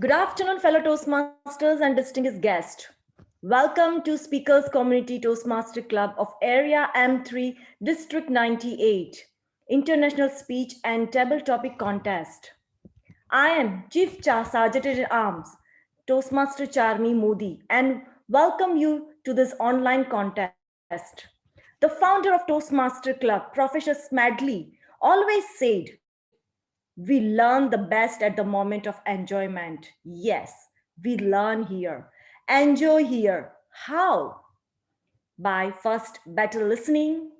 Good afternoon, fellow Toastmasters and distinguished guests. Welcome to Speakers Community Toastmaster Club of Area M3, District 98, International Speech and Table Topic Contest. I am Chief Sergeant at Arms, Toastmaster Charmi Modi, and welcome you to this online contest. The founder of Toastmaster Club, Professor Smedley, always said, we learn the best at the moment of enjoyment. Yes, we learn here, enjoy here. How? By first, better listening,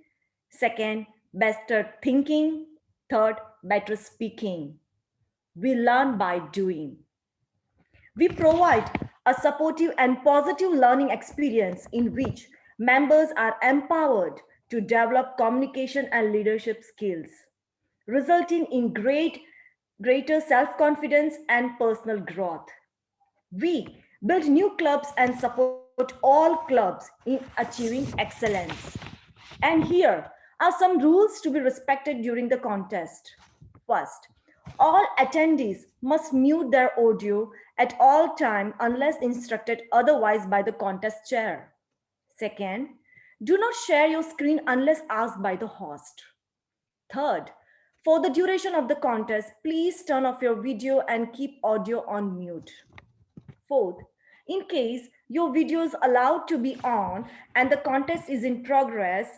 second, better thinking, third, better speaking. We learn by doing. We provide a supportive and positive learning experience in which members are empowered to develop communication and leadership skills, resulting in greater self-confidence and personal growth. We build new clubs and support all clubs in achieving excellence. And here are some rules to be respected during the contest. First, all attendees must mute their audio at all time unless instructed otherwise by the contest chair. Second, do not share your screen unless asked by the host. Third, for the duration of the contest, please turn off your video and keep audio on mute. Fourth, in case your video is allowed to be on and the contest is in progress,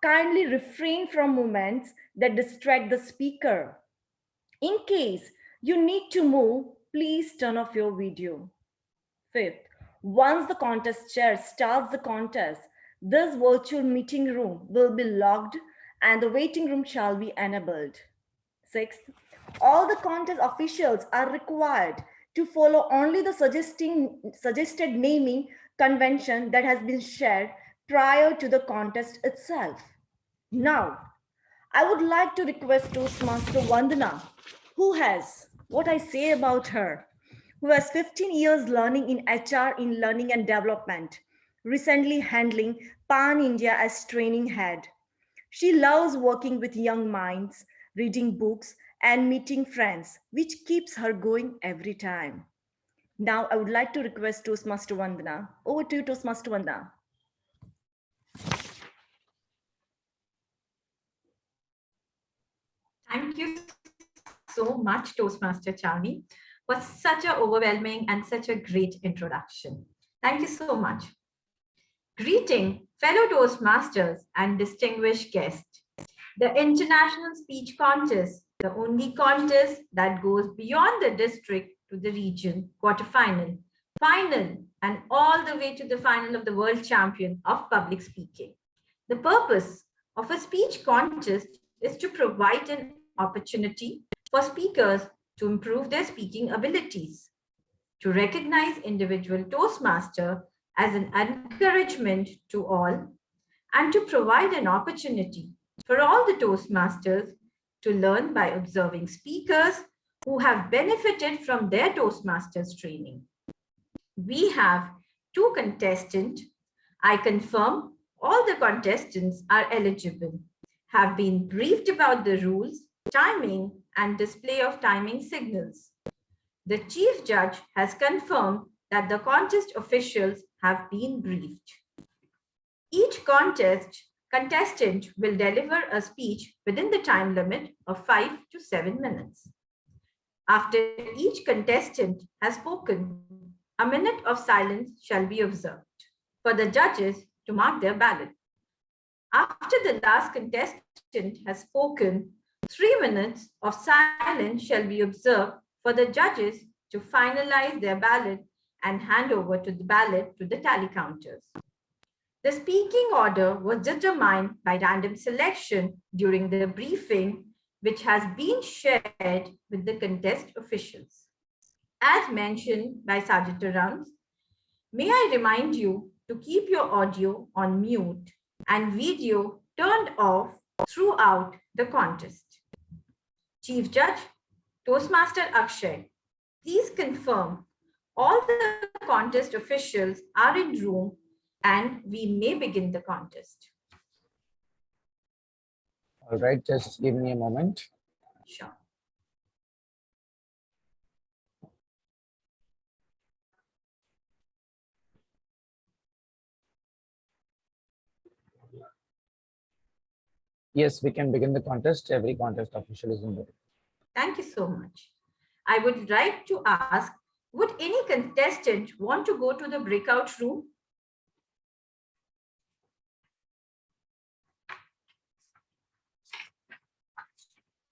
kindly refrain from movements that distract the speaker. In case you need to move, please turn off your video. Fifth, once the contest chair starts the contest, this virtual meeting room will be locked and the waiting room shall be enabled. Sixth, all the contest officials are required to follow only the suggested naming convention that has been shared prior to the contest itself. Now, I would like to request Toastmaster Vandana, who has, what I say about her, who has 15 years learning in HR in learning and development, recently handling Pan India as training head. She loves working with young minds, reading books, and meeting friends, which keeps her going every time. Now, I would like to request Toastmaster Vandana. Over to you, Toastmaster Vandana. Thank you so much, Toastmaster Charmi, for such an overwhelming and such a great introduction. Thank you so much. Greeting, fellow Toastmasters and distinguished guests. The International Speech Contest, the only contest that goes beyond the district to the region, quarterfinal, final, and all the way to the final of the World Champion of Public Speaking. The purpose of a speech contest is to provide an opportunity for speakers to improve their speaking abilities, to recognize individual Toastmaster as an encouragement to all, and to provide an opportunity for all the Toastmasters to learn by observing speakers who have benefited from their Toastmasters training. We have two contestants. I confirm all the contestants are eligible, have been briefed about the rules, timing, and display of timing signals. The chief judge has confirmed that the contest officials have been briefed. Each contestant will deliver a speech within the time limit of 5 to 7 minutes. After each contestant has spoken, a minute of silence shall be observed for the judges to mark their ballot. After the last contestant has spoken, 3 minutes of silence shall be observed for the judges to finalize their ballot and hand over to the ballot to the tally counters. The speaking order was determined by random selection during the briefing, which has been shared with the contest officials. As mentioned by Sergeant Rounds, may I remind you to keep your audio on mute and video turned off throughout the contest. Chief Judge, Toastmaster Akshay, please confirm all the contest officials are in room and we may begin the contest. All right, just give me a moment. Sure. Yes, we can begin the contest. Every contest official is in there. Thank you so much. I would like to ask, would any contestant want to go to the breakout room?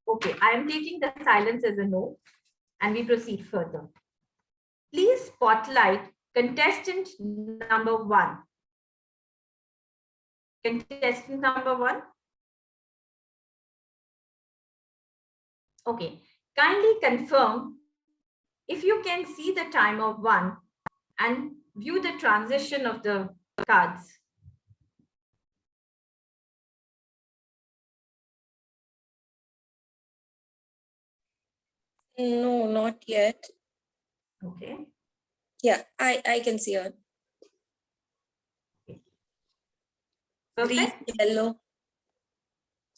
Okay, I am taking the silence as a no, and we proceed further. Please spotlight contestant number 1. Contestant number 1. Okay, kindly confirm if you can see the timer 1 and view the transition of the cards. No, not yet. Okay. Yeah, I can see her. Green, Perfect. yellow.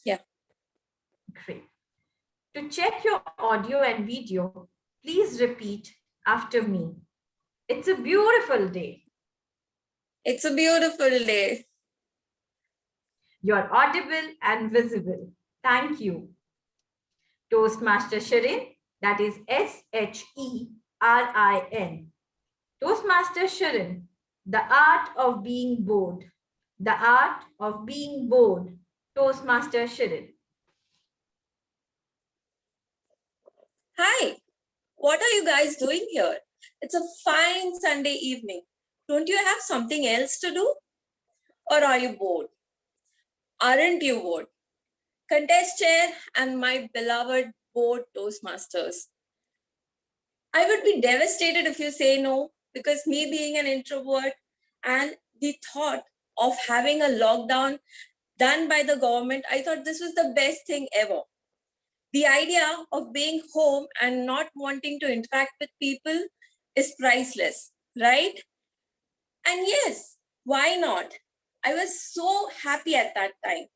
Yeah. Great. To check your audio and video, please repeat after me. It's a beautiful day. It's a beautiful day. You're audible and visible. Thank you. Toastmaster Shirin, that is SHERIN. Toastmaster Shirin, the art of being bored. The art of being bored. Toastmaster Shirin. Hi, what are you guys doing here? It's a fine Sunday evening. Don't you have something else to do? Or are you bored? Aren't you bored? Contest chair and my beloved board Toastmasters. I would be devastated if you say no, because me being an introvert and the thought of having a lockdown done by the government, I thought this was the best thing ever. The idea of being home and not wanting to interact with people is priceless, right? And yes, why not? I was so happy at that time.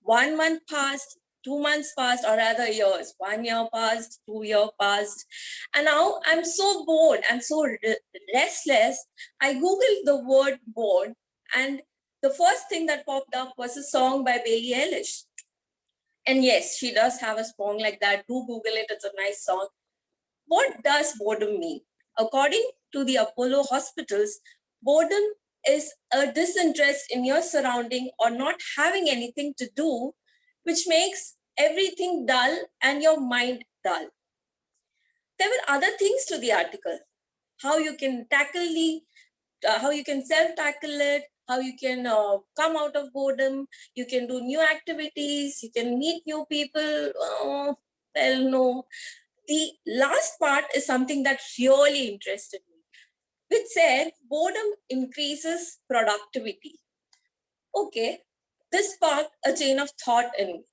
1 month passed, 2 months passed, or rather years. 1 year passed, 2 years passed. And now I'm so bored and so restless. I Googled the word bored, and the first thing that popped up was a song by Billie Eilish. And yes, she does have a song like that. Do Google it, it's a nice song. What does boredom mean? According to the Apollo hospitals, boredom is a disinterest in your surrounding or not having anything to do, which makes everything dull and your mind dull. There were other things to the article, how you can how you can self-tackle it, how you can come out of boredom, you can do new activities, you can meet new people. Well, no. The last part is something that really interested me, which said boredom increases productivity. Okay, this sparked a chain of thought in me.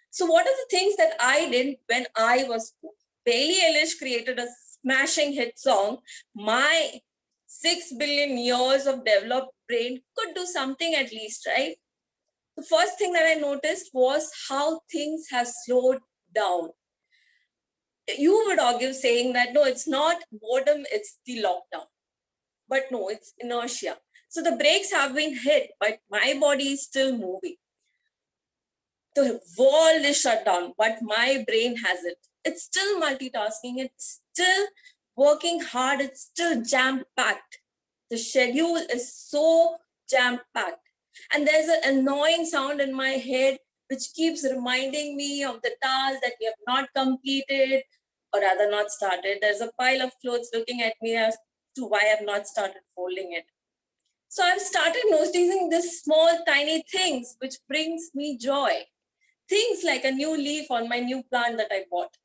So what are the things that I did when I was bored? Billie Eilish created a smashing hit song. My 6 billion years of developed brain could do something at least, right? The first thing that I noticed was how things have slowed down. You would argue saying that, no, it's not boredom, it's the lockdown. But no, it's inertia. So the brakes have been hit, but my body is still moving. The world is shut down, but my brain has it. It's still multitasking. It's still working hard. It's still jam-packed. The schedule is so jam-packed. And there's an annoying sound in my head which keeps reminding me of the tasks that we have not completed, or rather not started. There's a pile of clothes looking at me as to why I've not started folding it. So I've started noticing these small, tiny things which brings me joy. Things like a new leaf on my new plant that I bought.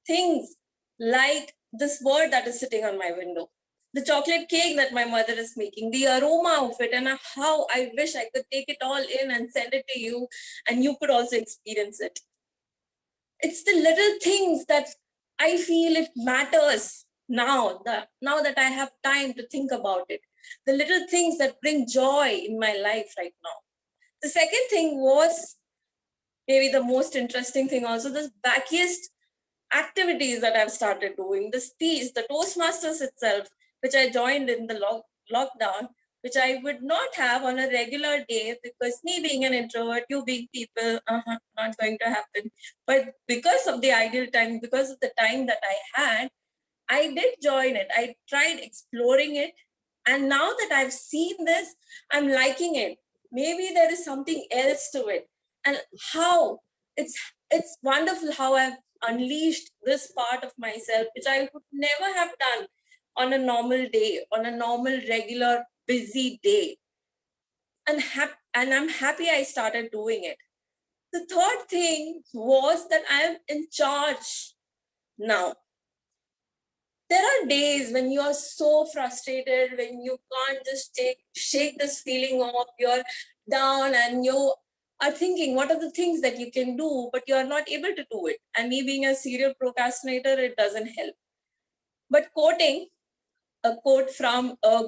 Things like this bird that is sitting on my window. The chocolate cake that my mother is making, the aroma of it, and how I wish I could take it all in and send it to you, and you could also experience it. It's the little things that I feel it matters now that I have time to think about it. The little things that bring joy in my life right now. The second thing was maybe the most interesting thing also, the wackiest activities that I've started doing, the speech, the Toastmasters itself, which I joined in the lockdown. which I would not have on a regular day, because me being an introvert, you being people, not going to happen. But because of the ideal time, because of the time that I had, I did join it. I tried exploring it. And now that I've seen this, I'm liking it. Maybe there is something else to it. And how it's wonderful how I've unleashed this part of myself, which I would never have done on a normal day, on a normal, regular, busy day. And I'm happy I started doing it. The third thing was that I'm in charge now. There are days when you are so frustrated, when you can't just shake this feeling off, you're down and you are thinking, what are the things that you can do, but you are not able to do it. And me being a serial procrastinator, it doesn't help. But quoting a quote from a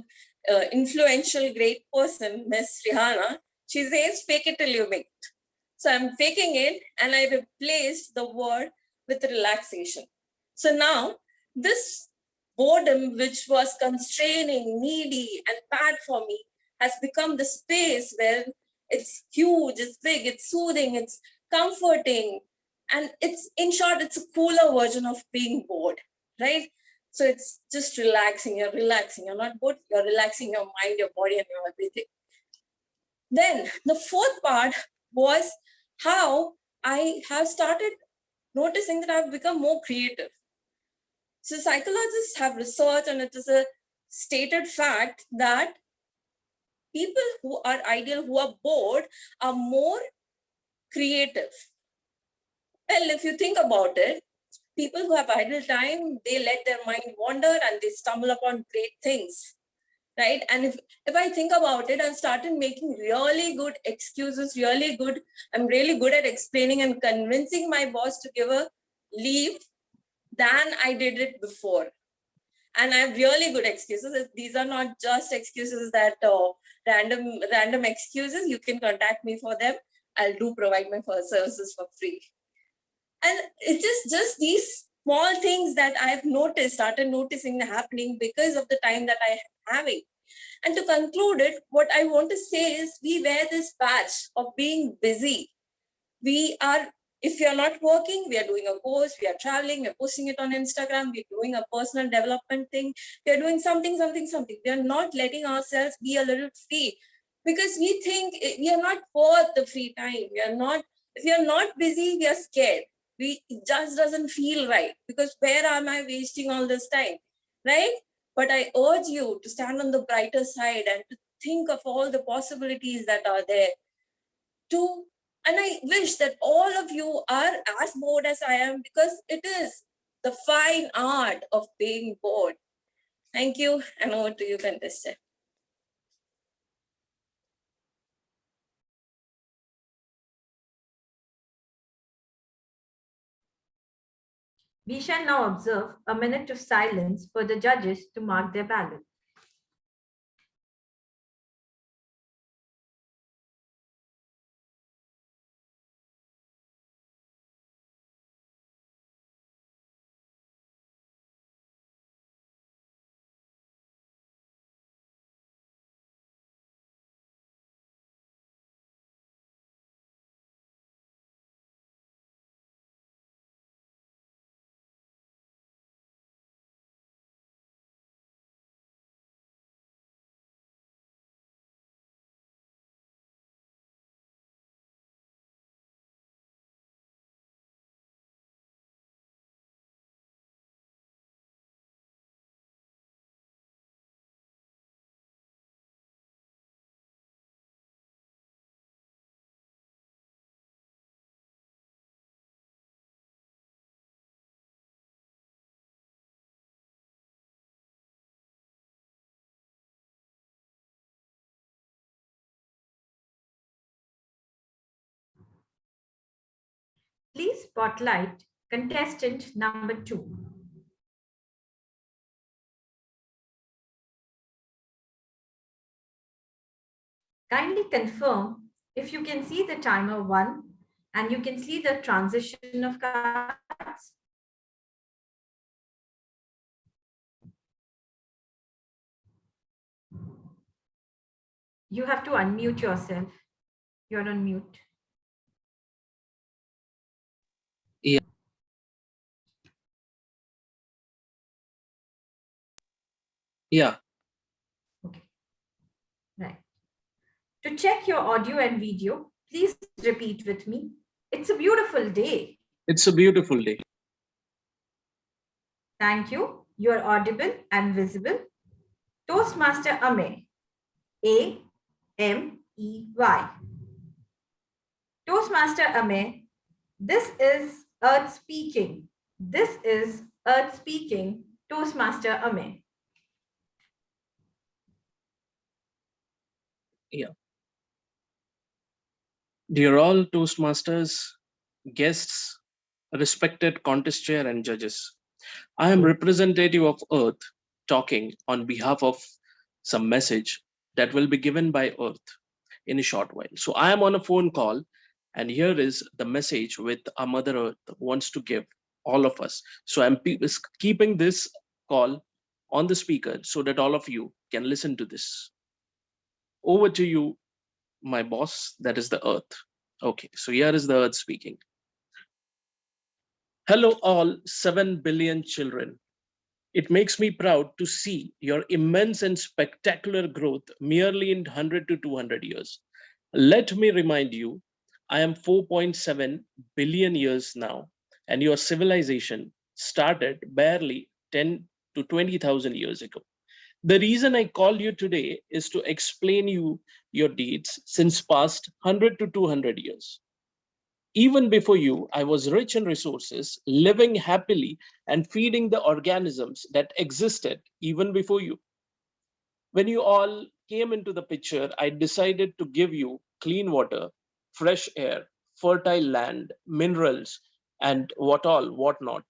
influential great person, Miss Rihanna, she says, fake it till you make it. So I'm faking it and I replaced the word with relaxation. So now this boredom, which was constraining, needy, and bad for me, has become the space where it's huge, it's big, it's soothing, it's comforting. And it's, in short, it's a cooler version of being bored, right? So it's just relaxing, you're not bored, you're relaxing your mind, your body, and your everything. Then the fourth part was how I have started noticing that I've become more creative. So psychologists have researched, and it is a stated fact that people who are ideal, who are bored, are more creative. Well, if you think about it, people who have idle time, they let their mind wander and they stumble upon great things, right? And if I think about it, I've started making really good excuses, I'm really good at explaining and convincing my boss to give a leave than I did it before. And I have really good excuses. These are not just excuses that random excuses. You can contact me for them. I'll do provide my services for free. And it is just these small things that I've started noticing happening because of the time that I'm having. And to conclude it, what I want to say is we wear this badge of being busy. We are, if you're not working, we are doing a course, we are traveling, we're posting it on Instagram, we're doing a personal development thing, we're doing something. We are not letting ourselves be a little free because we think we are not worth the free time. If we are not busy, we are scared. It just doesn't feel right because where am I wasting all this time, right? But I urge you to stand on the brighter side and to think of all the possibilities that are there. And I wish that all of you are as bored as I am, because it is the fine art of being bored. Thank you, and over to you, contestant. We shall now observe a minute of silence for the judges to mark their ballot. Please spotlight contestant number 2. Kindly confirm if you can see the timer 1 and you can see the transition of cards. You have to unmute yourself. You're on mute. Yeah, yeah, Okay, right. To check your audio and video, please repeat with me. It's a beautiful day. it's a beautiful day. Thank you. You are audible and visible. Toastmaster Amey. Amey. Toastmaster Amey. This is Earth speaking. This is Earth speaking. Toastmaster Amey. Yeah. Dear all Toastmasters, guests, respected contest chair and judges, I am representative of Earth talking on behalf of some message that will be given by Earth in a short while. So I am on a phone call, and here is the message with our Mother Earth wants to give all of us. So I'm keeping this call on the speaker so that all of you can listen to this. Over to you, my boss, that is the Earth. Okay, so here is the Earth speaking. Hello, all 7 billion children. It makes me proud to see your immense and spectacular growth merely in 100 to 200 years. Let me remind you, I am 4.7 billion years now, and your civilization started barely 10 to 20,000 years ago. The reason I called you today is to explain you your deeds since past 100 to 200 years. Even before you, I was rich in resources, living happily and feeding the organisms that existed even before you. When you all came into the picture, I decided to give you clean water, fresh air, fertile land, minerals, and whatnot.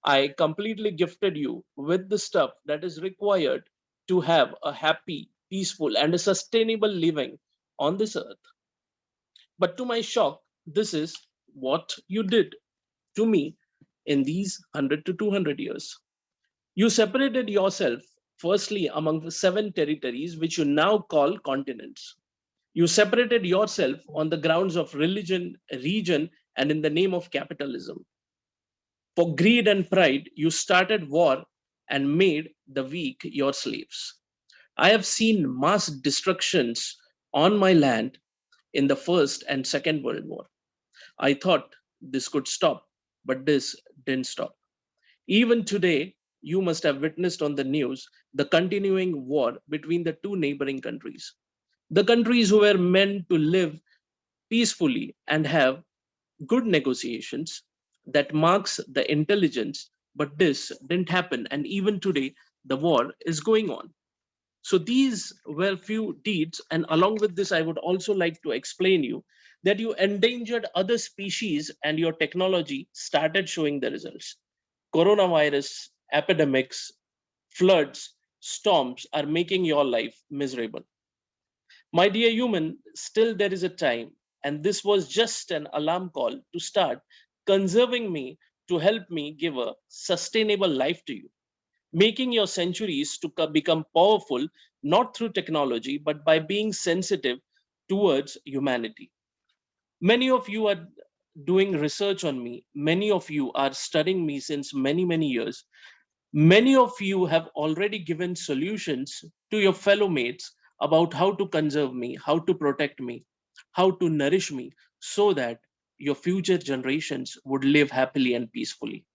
I completely gifted you with the stuff that is required to have a happy, peaceful, and a sustainable living on this earth. But to my shock, this is what you did to me in these 100 to 200 years. You separated yourself firstly among the 7 territories, which you now call continents. You separated yourself on the grounds of religion, region, and in the name of capitalism. For greed and pride, you started war and made the weak your slaves. I have seen mass destructions on my land in the First and Second World War. I thought this could stop, but this didn't stop. Even today, you must have witnessed on the news the continuing war between the two neighboring countries. The countries who were meant to live peacefully and have good negotiations that marks the intelligence, but this didn't happen. And even today, the war is going on. So these were few deeds. And along with this, I would also like to explain you that you endangered other species and your technology started showing the results. Coronavirus, epidemics, floods, storms are making your life miserable. My dear human, still there is a time, and this was just an alarm call to start conserving me to help me give a sustainable life to you, making your centuries to become powerful not through technology but by being sensitive towards humanity. Many of you are doing research on me, many of you are studying me since many years. Many of you have already given solutions to your fellow mates about how to conserve me, how to protect me, how to nourish me, so that your future generations would live happily and peacefully.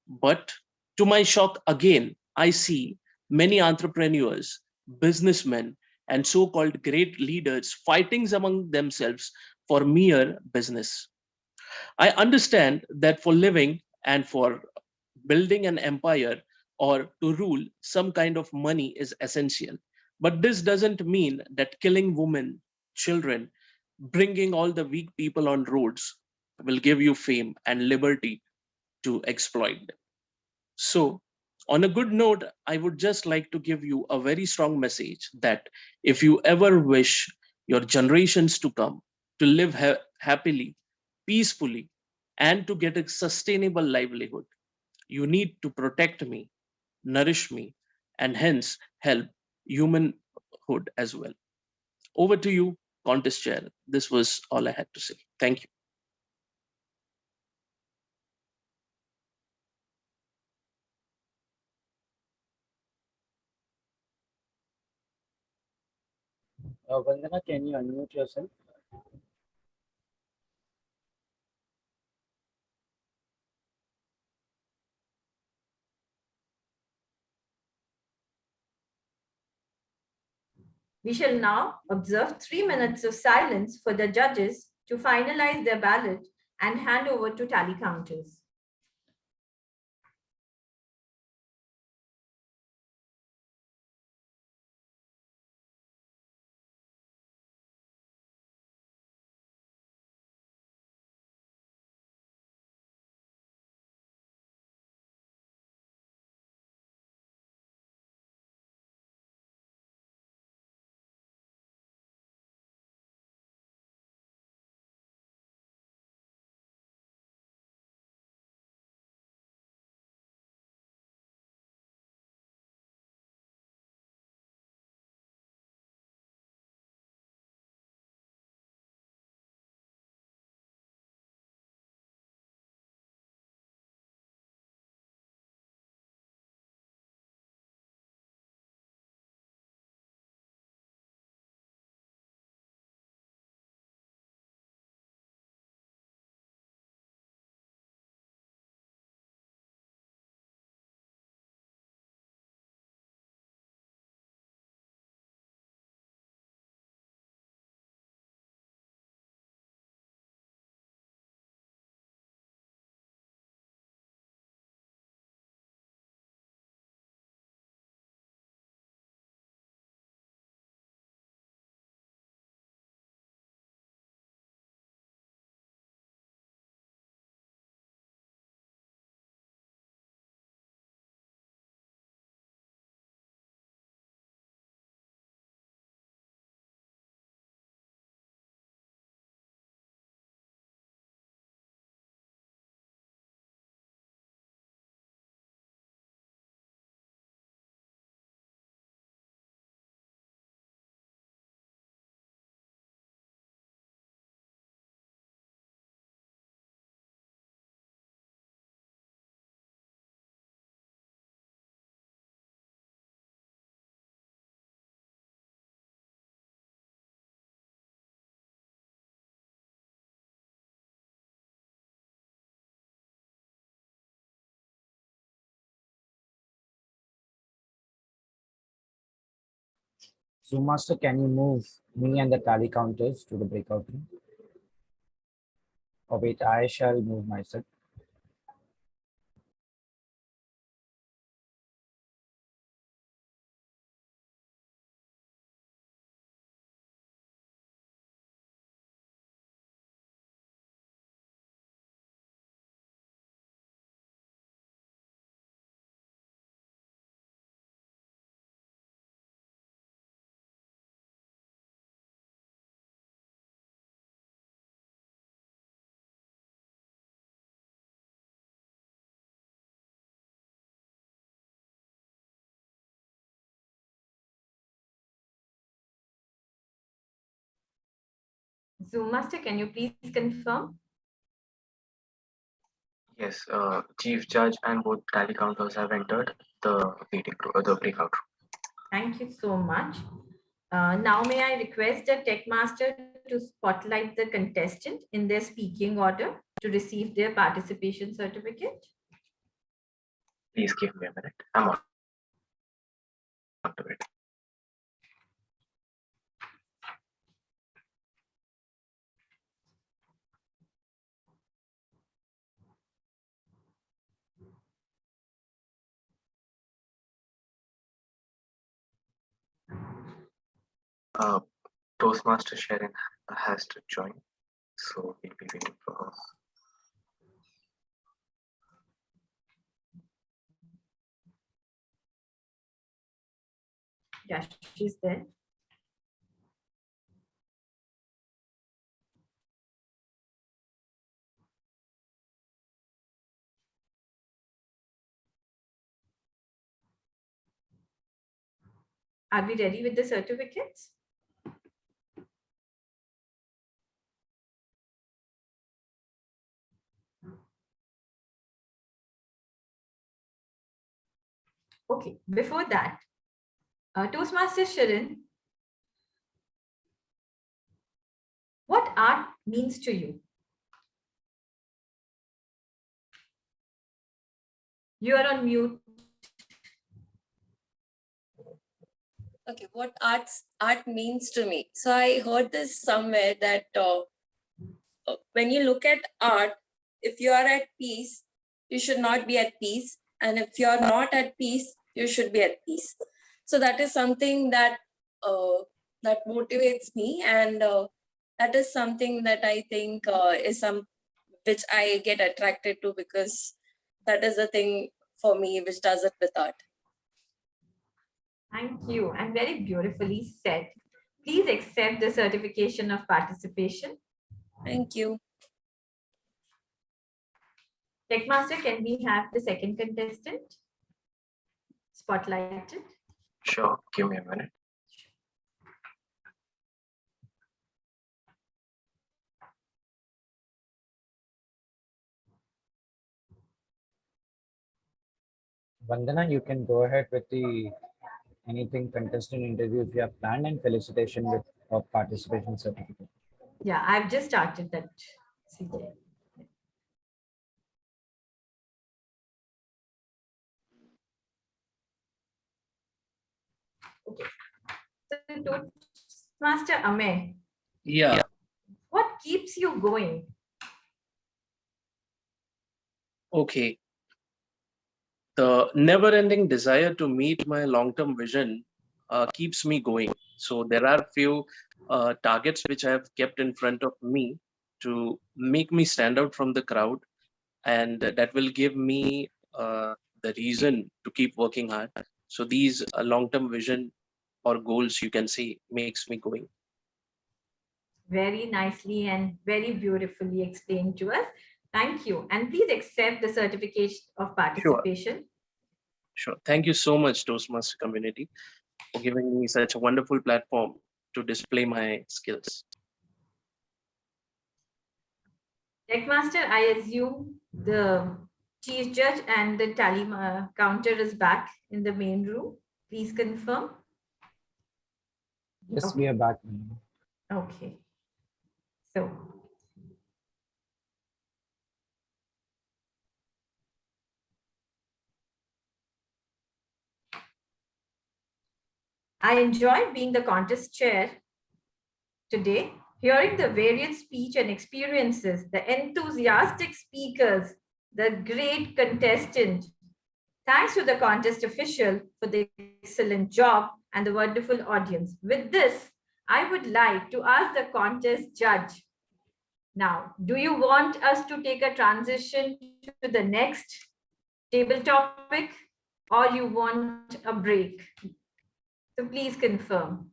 But to my shock, again, I see many entrepreneurs, businessmen, and so called great leaders fighting among themselves for mere business. I understand that for living and for building an empire or to rule, some kind of money is essential. But this doesn't mean that killing women, children, bringing all the weak people on roads will give you fame and liberty to exploit them. So, on a good note, I would just like to give you a very strong message that if you ever wish your generations to come to live happily, peacefully, and to get a sustainable livelihood, you need to protect me, nourish me, and hence help humanhood as well. Over to you, contest chair. This was all I had to say. Thank you. Vandana, can you unmute yourself? We shall now observe 3 minutes of silence for the judges to finalize their ballot and hand over to tally counters. Zoom Master, can you move me and the tally counters to the breakout room? Or wait, I shall move myself. Zoom Master, can you please confirm? Yes, Chief Judge and both tally counters have entered the meeting room, the breakout room. Thank you so much. Now may I request the tech master to spotlight the contestant in their speaking order to receive their participation certificate. Please give me a minute. I'm on to it. Toastmaster Sharon has to join, so we'll be waiting for her. Yeah, she's there. Are we ready with the certificates? Okay, before that, Toastmaster Shirin, what art means to you? You are on mute. Okay, what art means to me. So I heard this somewhere that when you look at art, if you are at peace, you should not be at peace, and if you are not at peace, you should be at peace. So that is something that that motivates me, and that is something that I think is some which I get attracted to, because that is the thing for me which does it with art. Thank you, and very beautifully said. Please accept the certification of participation. Thank you. Techmaster, can we have the second contestant spotlighted? Sure, give me a minute. Vandana, you can go ahead with the anything contestant interview if you have planned, and felicitation with a participation certificate. Yeah, I've just started that, CJ. Okay. So, Toastmaster Amey, Yeah. what keeps you going? Okay. The never-ending desire to meet my long-term vision keeps me going. So there are few targets which I have kept in front of me to make me stand out from the crowd, and that will give me the reason to keep working hard. So these long-term vision or goals, you can say, makes me going. Very nicely and very beautifully explained to us. Thank you. And please accept the certificate of Sure, participation. sure. Thank you so much, Toastmaster community, for giving me such a wonderful platform to display my skills. Techmaster, I assume the chief judge and the tally counter is back in the main room. Please confirm. Yes, we are back now. Okay. So, I enjoyed being the contest chair today, hearing the varied speech and experiences, the enthusiastic speakers, the great contestant. Thanks to the contest official for the excellent job and the wonderful audience. With this, I would like to ask the contest judge. Now, do you want us to take a transition to the next table topic, or you want a break? So please confirm.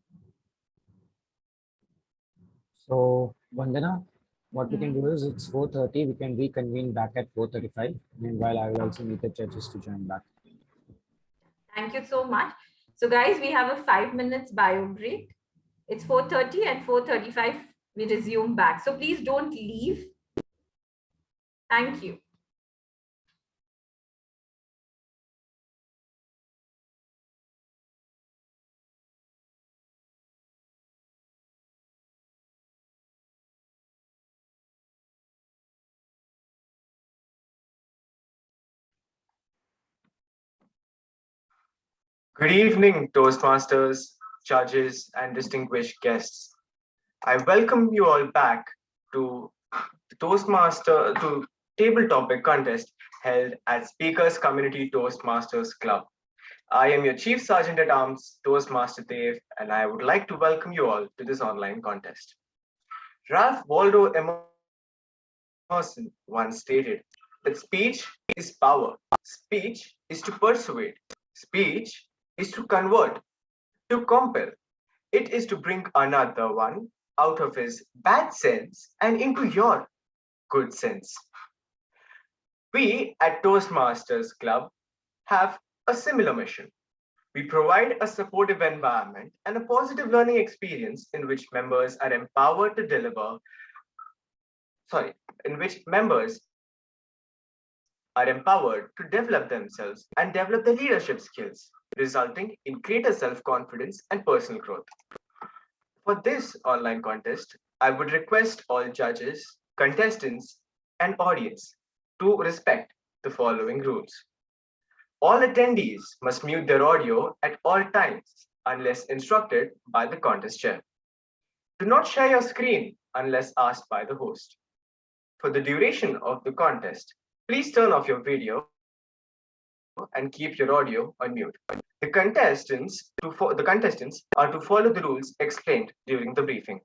So, Vandana, what we can do is it's 4:30. We can reconvene back at 4:35. Meanwhile, I will also need the judges to join back. Thank you so much. So guys, we have a 5 minutes bio break. It's 4:30 and 4:35 we resume back. So please don't leave. Thank you. Good evening, Toastmasters, judges, and distinguished guests. I welcome you all back to the table topic contest held at Speakers Community Toastmasters Club. I am your Chief Sergeant at Arms, Toastmaster Dave, and I would like to welcome you all to this online contest. Ralph Waldo Emerson once stated that speech is power, speech is to persuade, speech is to convert, to compel. It is to bring another one out of his bad sense and into your good sense. We at Toastmasters Club have a similar mission. We provide a supportive environment and a positive learning experience in which members are empowered to deliver, in which members are empowered to develop themselves and develop their leadership skills, resulting in greater self-confidence and personal growth. For this online contest, I would request all judges, contestants, and audience to respect the following rules. All attendees must mute their audio at all times unless instructed by the contest chair. Do not share your screen unless asked by the host. For the duration of the contest, please turn off your video and keep your audio on mute. The contestants are to follow the rules explained during the briefing.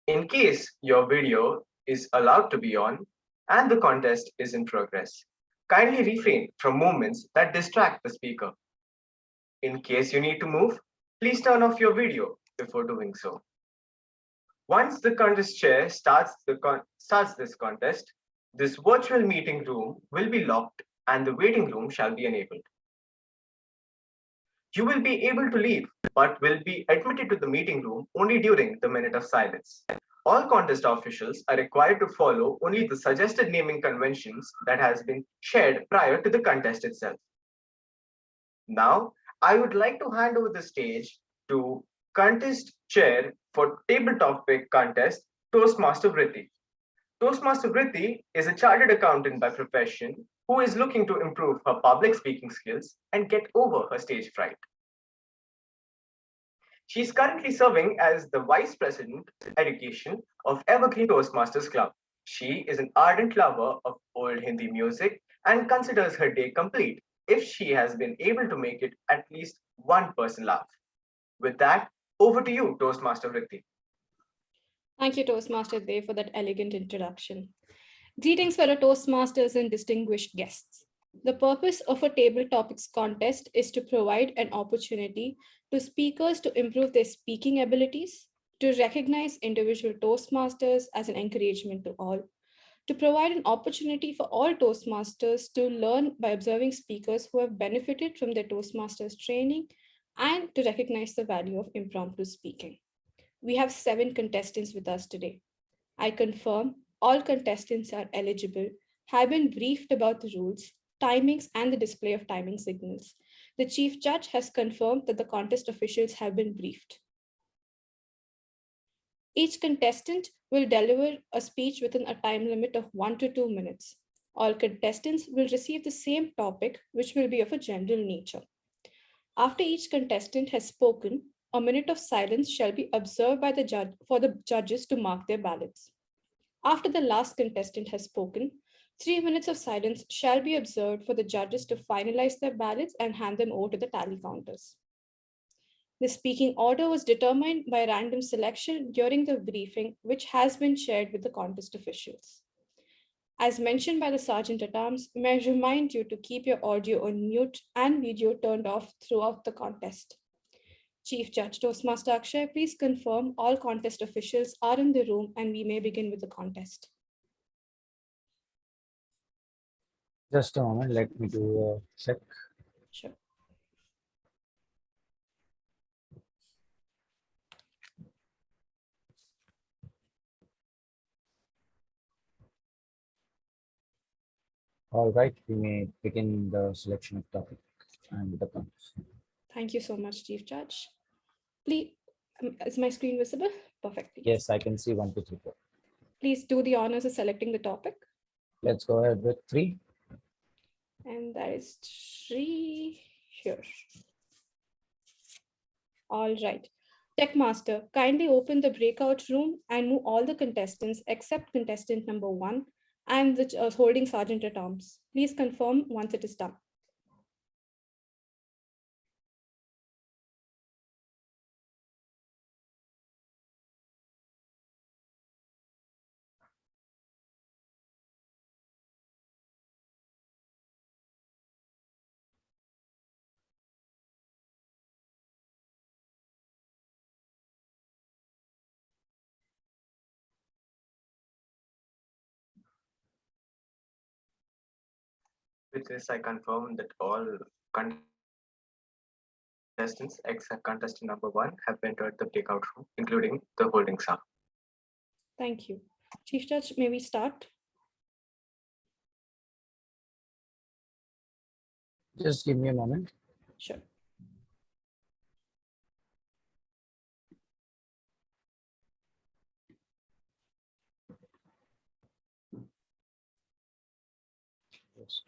In case your video is allowed to be on and the contest is in progress, kindly refrain from movements that distract the speaker. In case you need to move, please turn off your video before doing so. Once the contest chair starts this contest, this virtual meeting room will be locked and the waiting room shall be enabled. You will be able to leave, but will be admitted to the meeting room only during the minute of silence. All contest officials are required to follow only the suggested naming conventions that has been shared prior to the contest itself. Now, I would like to hand over the stage to contest chair for table topic contest, Toastmaster Vritti. Toastmaster Vritti is a chartered accountant by profession who is looking to improve her public speaking skills and get over her stage fright. She is currently serving as the Vice President Education of Evergreen Toastmasters Club. She is an ardent lover of old Hindi music and considers her day complete if she has been able to make it at least one person laugh. With that, over to you, Toastmaster Vritti. Thank you, Toastmaster Dev, for that elegant introduction. Greetings, fellow Toastmasters and distinguished guests. The purpose of a table topics contest is to provide an opportunity to speakers to improve their speaking abilities, to recognize individual Toastmasters as an encouragement to all, to provide an opportunity for all Toastmasters to learn by observing speakers who have benefited from their Toastmasters training, and to recognize the value of impromptu speaking. We have 7 contestants with us today. I confirm all contestants are eligible, have been briefed about the rules, timings, and the display of timing signals. The chief judge has confirmed that the contest officials have been briefed. Each contestant will deliver a speech within a time limit of 1 to 2 minutes. All contestants will receive the same topic, which will be of a general nature. After each contestant has spoken, a minute of silence shall be observed by the judge for the judges to mark their ballots. After the last contestant has spoken, 3 minutes of silence shall be observed for the judges to finalize their ballots and hand them over to the tally counters. The speaking order was determined by random selection during the briefing, which has been shared with the contest officials. As mentioned by the Sergeant at Arms, may I remind you to keep your audio on mute and video turned off throughout the contest. Chief Judge Toastmaster Akshay, please confirm all contest officials are in the room and we may begin with the contest. Just a moment, let me do a check. Sure. All right, we may begin the selection of topic and the contest. Thank you so much, Chief Judge. Please, is my screen visible? Perfect. Yes, I can see 1, 2, 3, 4. Please do the honors of selecting the topic. Let's go ahead with 3. And that is 3 here. All right. Tech Master, kindly open the breakout room and move all the contestants except contestant number 1 and the holding Sergeant at Arms. Please confirm once it is done. With this, I confirm that all contestants except contestant number 1 have entered the breakout room, including the holding staff. Thank you. Chief Judge, may we start? Just give me a moment. Sure. Yes.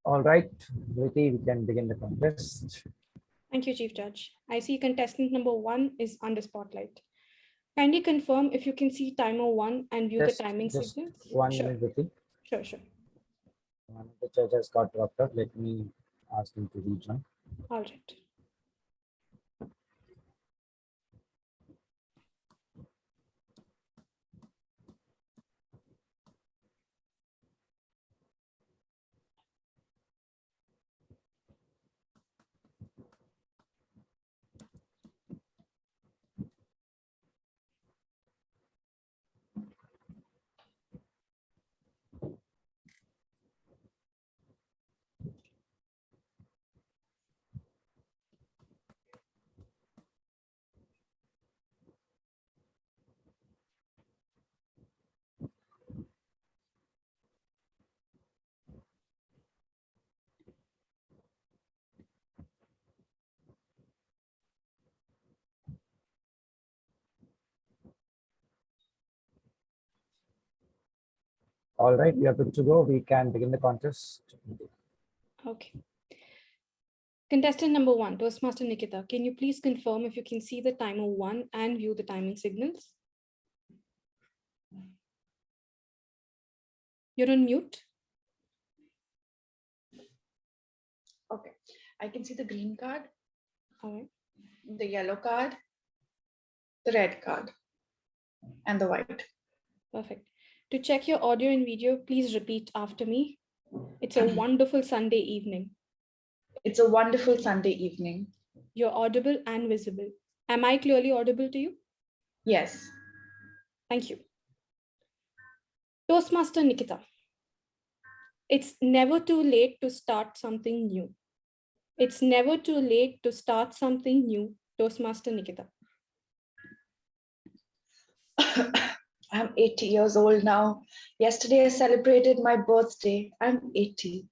All right, Vriti, we can begin the contest. Thank you, Chief Judge. I see contestant number 1 is under spotlight. Kindly confirm if you can see timer 1 and view the timing Just signals. 1 Sure, minute, Vriti. sure. One of the judges got dropped out. Let me ask him to rejoin. All right. All right, we are good to go. We can begin the contest. Okay. Contestant number 1, Toastmaster Nikita, can you please confirm if you can see the timer 1 and view the timing signals? You're on mute. Okay, I can see the green card, All right. the yellow card, the red card, and the white. Perfect. To check your audio and video, please repeat after me. It's a wonderful Sunday evening. It's a wonderful Sunday evening. You're audible and visible. Am I clearly audible to you? Yes. Thank you. Toastmaster Nikita. It's never too late to start something new. It's never too late to start something new, Toastmaster Nikita. I'm 80 years old now. Yesterday I celebrated my birthday. I'm 80.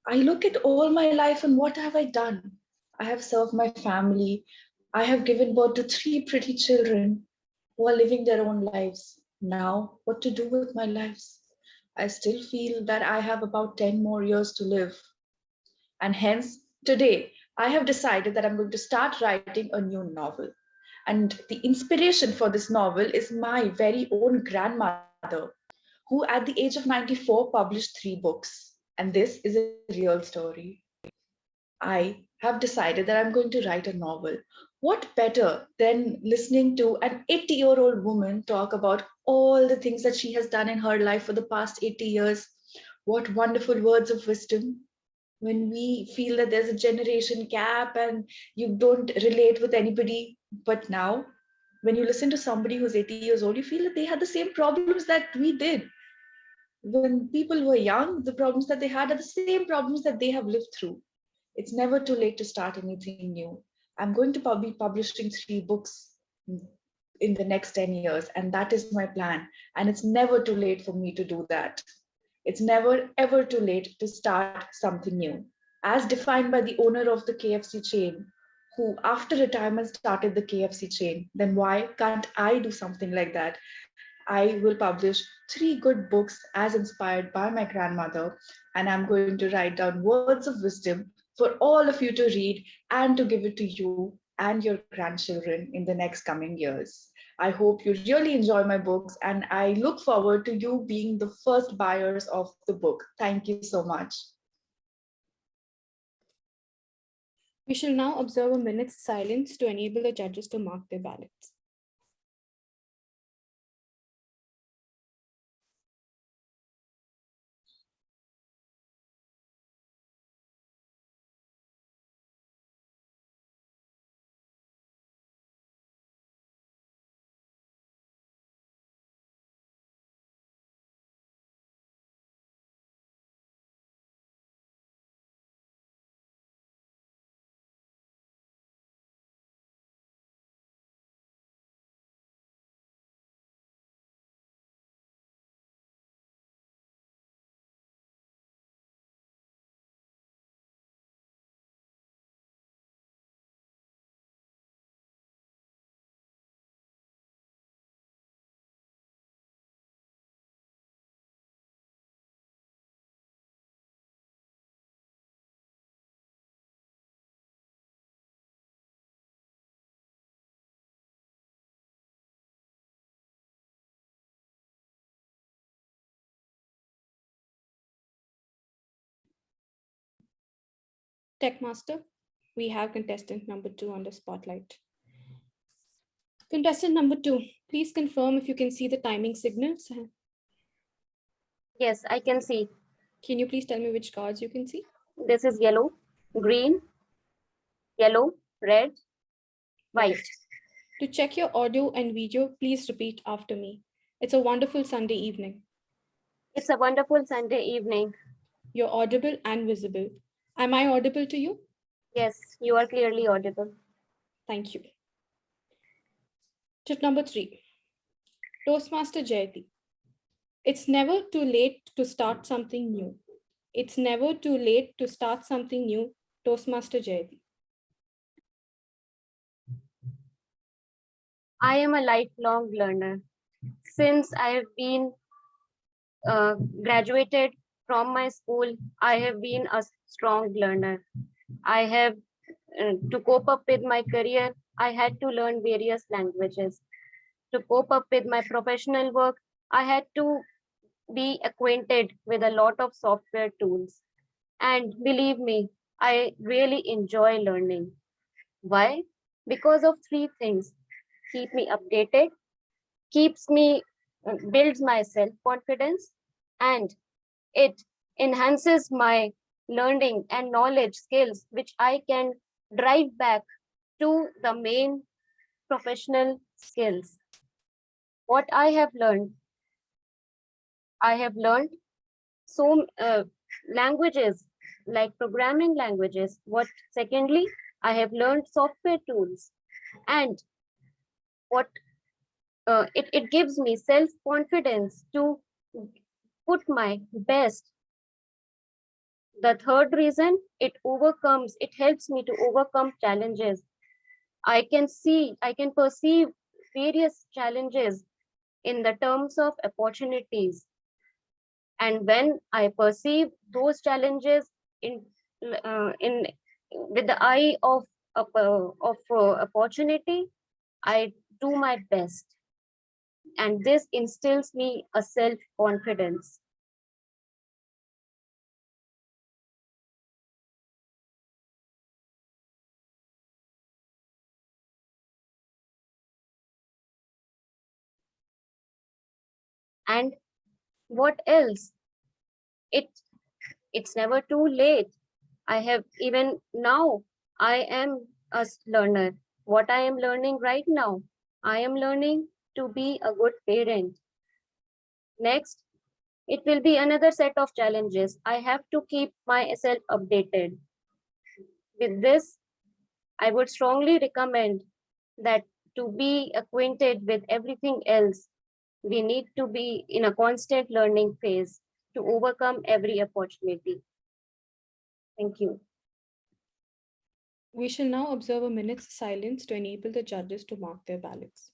I look at all my life and what have I done? I have served my family. I have given birth to 3 pretty children who are living their own lives. Now, what to do with my lives? I still feel that I have about 10 more years to live. And hence, today, I have decided that I'm going to start writing a new novel. And the inspiration for this novel is my very own grandmother, who at the age of 94 published 3 books. And this is a real story. I have decided that I'm going to write a novel. What better than listening to an 80-year-old woman talk about all the things that she has done in her life for the past 80 years? What wonderful words of wisdom. When we feel that there's a generation gap and you don't relate with anybody, but now when you listen to somebody who's 80 years old, you feel that they had the same problems that we did. When people were young, the problems that they had are the same problems that they have lived through. It's never too late to start anything new. I'm going to be publishing 3 books in the next 10 years, and that is my plan. And it's never too late for me to do that. It's never ever too late to start something new. As defined by the owner of the KFC chain, who after retirement started the KFC chain, then why can't I do something like that? I will publish 3 good books as inspired by my grandmother, and I'm going to write down words of wisdom for all of you to read and to give it to you and your grandchildren in the next coming years. I hope you really enjoy my books, and I look forward to you being the first buyers of the book. Thank you so much. We shall now observe a minute's silence to enable the judges to mark their ballots. Techmaster, we have contestant number 2 on the spotlight. Contestant number 2, please confirm if you can see the timing signals. Yes, I can see. Can you please tell me which cards you can see? This is yellow, green, yellow, red, white. To check your audio and video, please repeat after me. It's a wonderful Sunday evening. It's a wonderful Sunday evening. You're audible and visible. Am I audible to you? Yes, you are clearly audible. Thank you. Tip number 3. Toastmaster Jayati. It's never too late to start something new. It's never too late to start something new. Toastmaster Jayati. I am a lifelong learner. Since I have been graduated from my school, I have been a strong learner. I have, to cope up with my career, I had to learn various languages. To cope up with my professional work, I had to be acquainted with a lot of software tools. And believe me, I really enjoy learning. Why? Because of 3 things: keep me updated, keeps me, builds my self-confidence, and it enhances my learning and knowledge skills, which I can drive back to the main professional skills. What I have learned so languages like programming languages. What secondly, I have learned software tools, and what it gives me self-confidence to put my best. The third reason, it helps me to overcome challenges. I can perceive various challenges in the terms of opportunities. And when I perceive those challenges in with the eye of opportunity, I do my best, and this instills me a self-confidence. And what else? It's never too late. I have even now, I am a learner. What I am learning right now, I am learning to be a good parent. Next, it will be another set of challenges. I have to keep myself updated. With this, I would strongly recommend that to be acquainted with everything else, we need to be in a constant learning phase to overcome every opportunity. Thank you. We shall now observe a minute's silence to enable the judges to mark their ballots.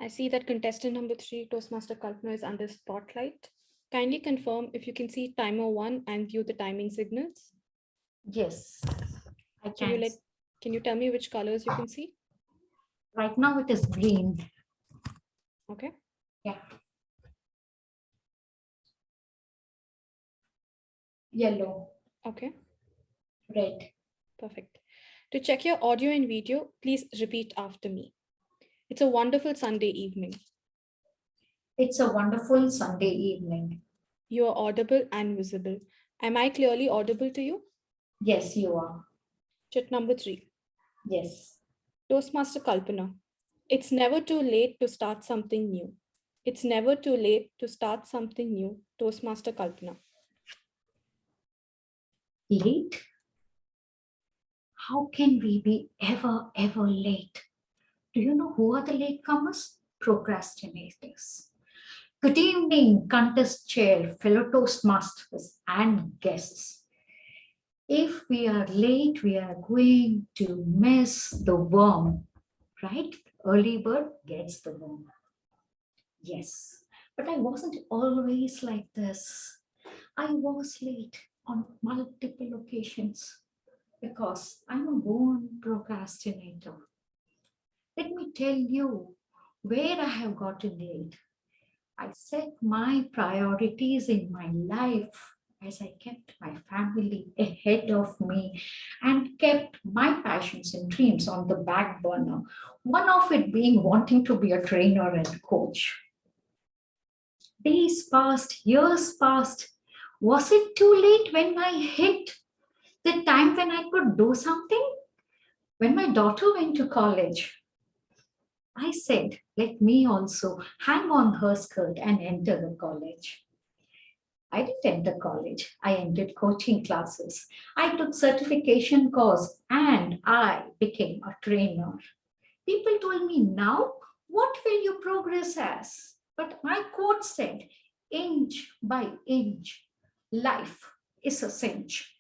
I see that contestant number 3, Toastmaster Kalpana, is under spotlight. Kindly confirm if you can see timer 1 and view the timing signals. Yes, I can. Can you tell me which colors you can see? Right now it is green. Okay. Yeah. Yellow. Okay. Red. Perfect. To check your audio and video, please repeat after me. It's a wonderful Sunday evening. It's a wonderful Sunday evening. You are audible and visible. Am I clearly audible to you? Yes, you are. Check number 3. Yes. Toastmaster Kalpana. It's never too late to start something new. It's never too late to start something new. Toastmaster Kalpana. Late? How can we be ever late? Do you know who are the latecomers? Procrastinators. Good evening, contest chair, fellow Toastmasters and guests. If we are late, we are going to miss the worm, right? Early bird gets the worm. Yes, but I wasn't always like this. I was late on multiple occasions because I'm a born procrastinator. Let me tell you where I have gotten late. I set my priorities in my life as I kept my family ahead of me and kept my passions and dreams on the back burner. One of it being wanting to be a trainer and coach. Days passed, years passed. Was it too late when I hit the time when I could do something? When my daughter went to college, I said, let me also hang on her skirt and enter the college. I didn't enter college. I entered coaching classes. I took certification course and I became a trainer. People told me, now what will you progress as? But my quote said, inch by inch, life is a cinch.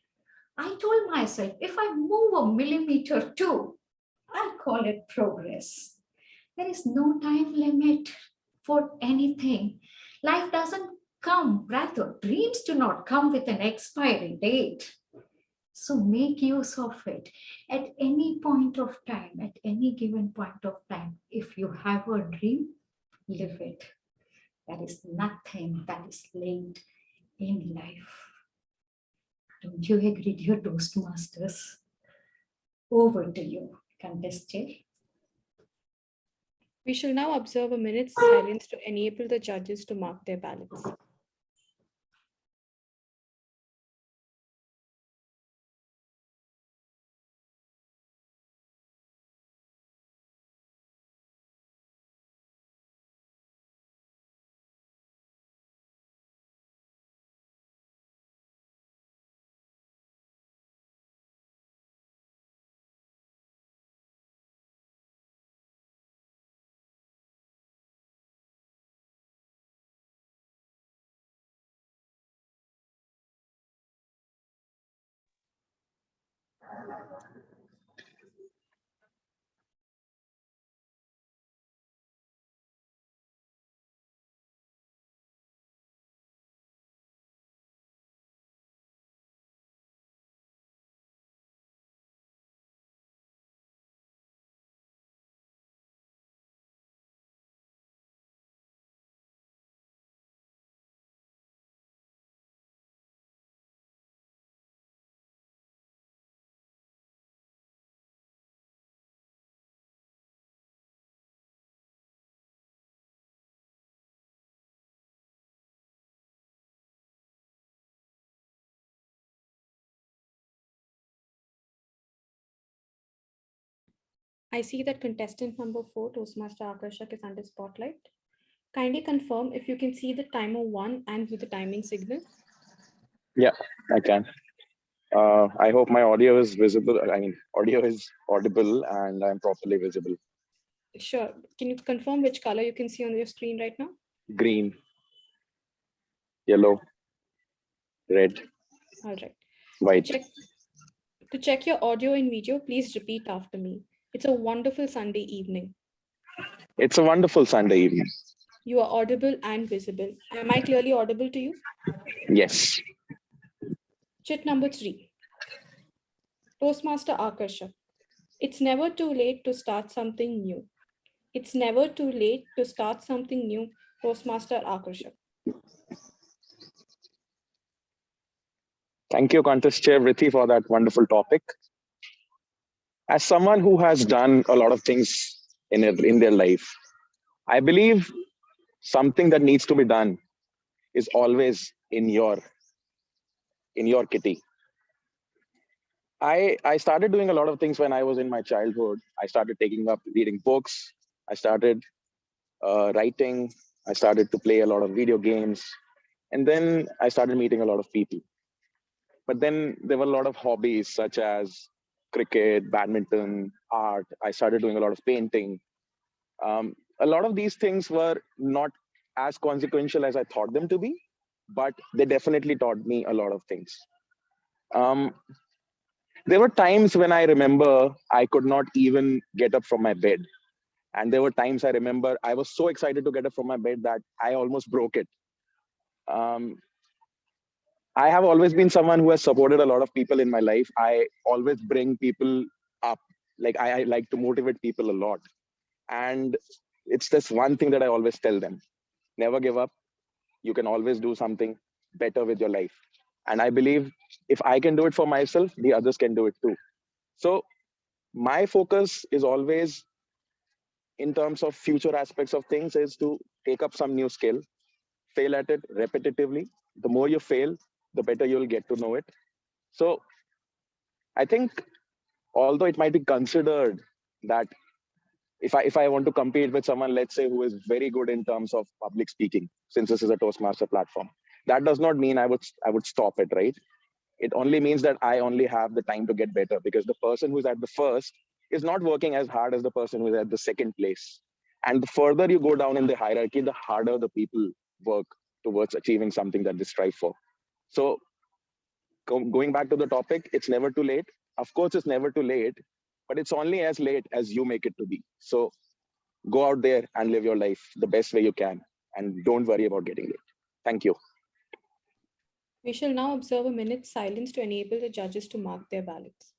I told myself, if I move a millimeter too, I'll call it progress. There is no time limit for anything. Life doesn't come, rather, dreams do not come with an expiry date. So make use of it at any point of time, at any given point of time. If you have a dream, live it. There is nothing that is late in life. Don't you agree, dear Toastmasters? Over to you, contestant. We shall now observe a minute's silence to enable the judges to mark their ballots. I see that contestant number 4, Toastmaster Akarshak, is under spotlight. Kindly confirm if you can see the timer 1 and view the timing signal. Yeah, I can. I hope my audio is visible. I mean, audio is audible and I'm properly visible. Sure. Can you confirm which color you can see on your screen right now? Green, yellow, red, All right. white. To check your audio and video, please repeat after me. It's a wonderful Sunday evening. It's a wonderful Sunday evening. You are audible and visible. Am I clearly audible to you? Yes. Chit number 3. Toastmaster Akarsha. It's never too late to start something new. It's never too late to start something new. Toastmaster Akarsha. Thank you, Contest Chair Rithi, for that wonderful topic. As someone who has done a lot of things in their life, I believe something that needs to be done is always in your kitty. I started doing a lot of things when I was in my childhood. I started taking up reading books. I started writing. I started to play a lot of video games. And then I started meeting a lot of people. But then there were a lot of hobbies such as cricket, badminton, art. I started doing a lot of painting. A lot of these things were not as consequential as I thought them to be, but they definitely taught me a lot of things. Um, there were times when I remember I could not even get up from my bed. And there were times I remember I was so excited to get up from my bed that I almost broke it. Um, I have always been someone who has supported a lot of people in my life. I always bring people up. Like I like to motivate people a lot. And it's this one thing that I always tell them: never give up. You can always do something better with your life. And I believe if I can do it for myself, the others can do it too. So my focus is always in terms of future aspects of things is to take up some new skill, fail at it repetitively. The more you fail, the better you'll get to know it. So I think although it might be considered that if I want to compete with someone, let's say, who is very good in terms of public speaking, since this is a Toastmaster platform, that does not mean I would stop it, right? It only means that I only have the time to get better, because the person who's at the first is not working as hard as the person who's at the second place. And the further you go down in the hierarchy, the harder the people work towards achieving something that they strive for. So going back to the topic, it's never too late. Of course, it's never too late, but it's only as late as you make it to be. So go out there and live your life the best way you can, and don't worry about getting late. Thank you. We shall now observe a minute's silence to enable the judges to mark their ballots.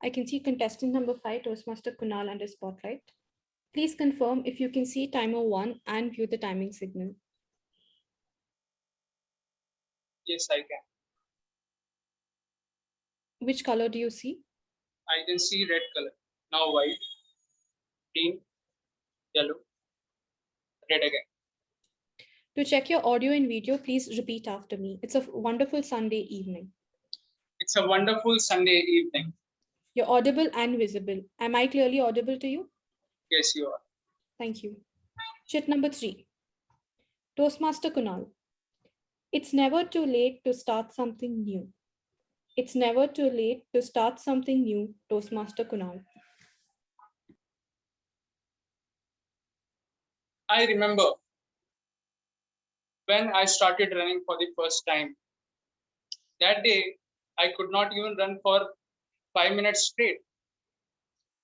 I can see contestant number 5, Toastmaster Kunal, under spotlight. Please confirm if you can see timer 1 and view the timing signal. Yes, I can. Which color do you see? I can see red color. Now white, green, yellow, red again. To check your audio and video, please repeat after me. It's a wonderful Sunday evening. It's a wonderful Sunday evening. You're audible and visible. Am I clearly audible to you? Yes, you are. Thank you. Chit number 3. Toastmaster Kunal. It's never too late to start something new. It's never too late to start something new, Toastmaster Kunal. I remember when I started running for the first time. That day, I could not even run for 5 minutes straight.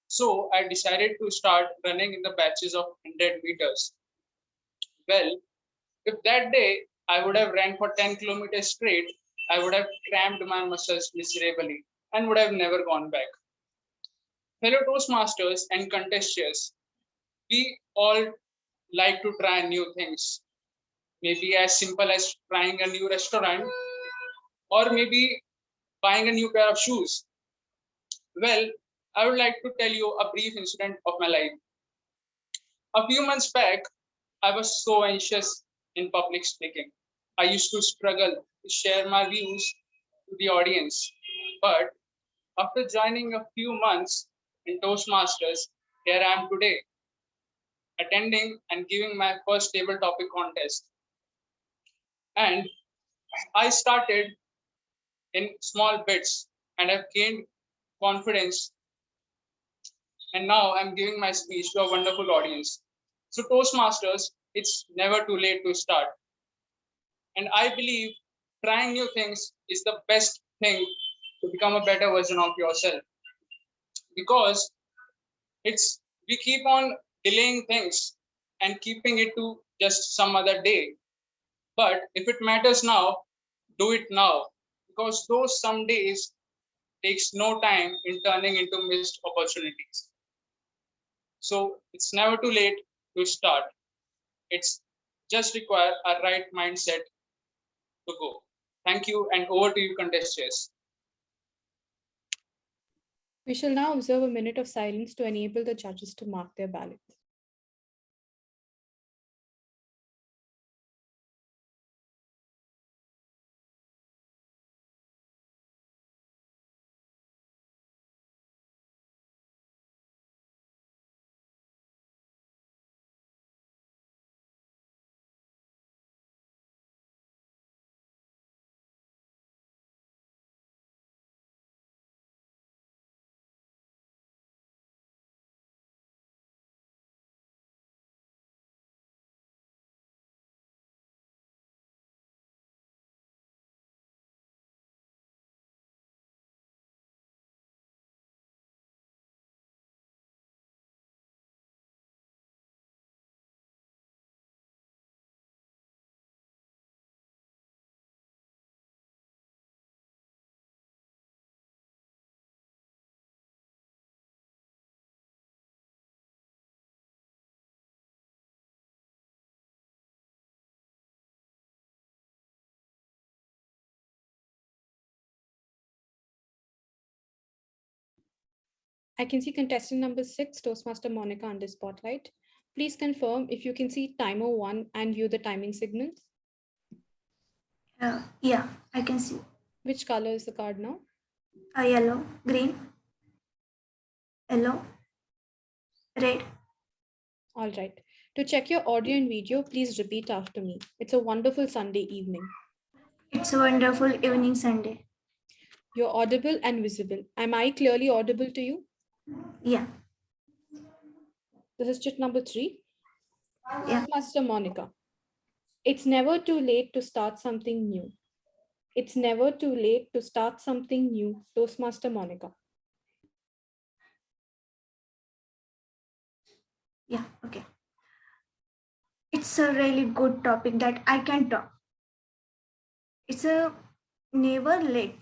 So I decided to start running in the batches of 100 meters. Well, if that day I would have ran for 10 kilometers straight, I would have cramped my muscles miserably and would have never gone back. Fellow Toastmasters and contestants, we all like to try new things. Maybe as simple as trying a new restaurant, or maybe buying a new pair of shoes. Well, I would like to tell you a brief incident of my life. A few months back, I was so anxious in public speaking. I used to struggle to share my views to the audience. But after joining a few months in Toastmasters, here I am today, attending and giving my first table topic contest. And I started in small bits and I've gained confidence. And now I'm giving my speech to a wonderful audience. So, Toastmasters, it's never too late to start. And I believe trying new things is the best thing to become a better version of yourself. Because we keep on delaying things and keeping it to just some other day. But if it matters now, do it now. Because those some days takes no time in turning into missed opportunities. So it's never too late to start. It's just require a right mindset to go. Thank you, and over to you, contestants. We shall now observe a minute of silence to enable the judges to mark their ballots. I can see contestant number 6, Toastmaster Monica under spotlight. Please confirm if you can see timer 1 and view the timing signals. Yeah, I can see. Which color is the card now? Yellow, green, yellow, red. All right. To check your audio and video, please repeat after me. It's a wonderful Sunday evening. It's a wonderful evening Sunday. You're audible and visible. Am I clearly audible to you? Yeah. This is chit number 3. Yeah. Master Monica. It's never too late to start something new. It's never too late to start something new. Toastmaster Monica. Yeah, okay. It's a really good topic that I can talk. It's a never late.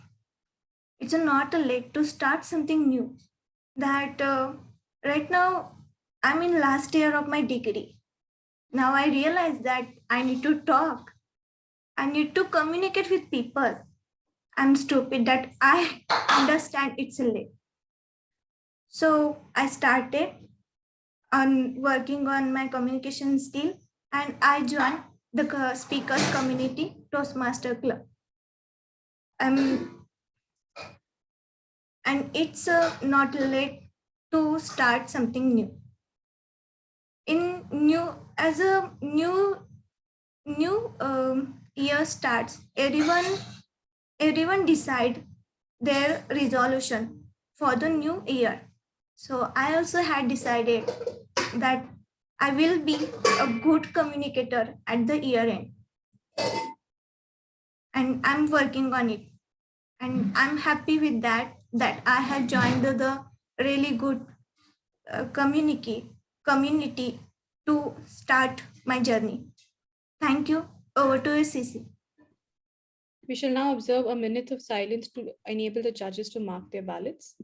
It's a not a late to start something new. That right now I'm in last year of my degree. Now I realize that I need to talk. I need to communicate with people. I'm stupid that I understand it's a late. So I started on working on my communication skill and I joined the Speakers Community Toastmaster Club. And it's not late to start something new. As a new year starts, everyone decide their resolution for the new year. So I also had decided that I will be a good communicator at the year end. And I'm working on it. And I'm happy with that I have joined the really good community to start my journey. Thank you. Over to you, CC. We shall now observe a minute of silence to enable the judges to mark their ballots.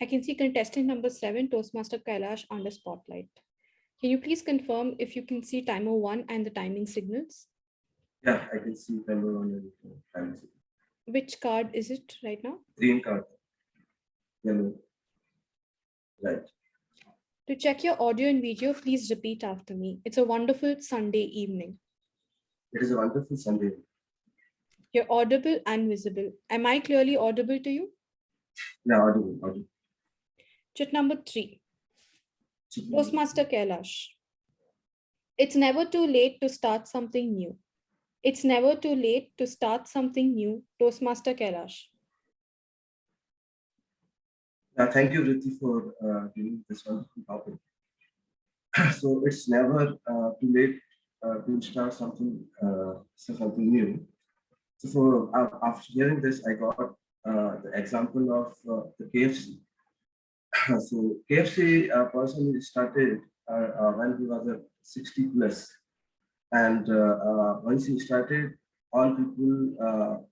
I can see contestant number 7, Toastmaster Kailash, under spotlight. Can you please confirm if you can see timer 1 and the timing signals? Yeah, I can see timer 1 and timing signal. Which card is it right now? Green card. Yellow. Right. To check your audio and video, please repeat after me. It's a wonderful Sunday evening. It is a wonderful Sunday. You're audible and visible. Am I clearly audible to you? Yeah, audible, audible. Chit number 3. Toastmaster Kailash. It's never too late to start something new. It's never too late to start something new. Toastmaster Kailash. Thank you, Rithi, for giving this wonderful topic. So it's never too late to start something new. So after hearing this, I got the example of the KFC. So KFC personally started when he was 60 plus, and once he started, all people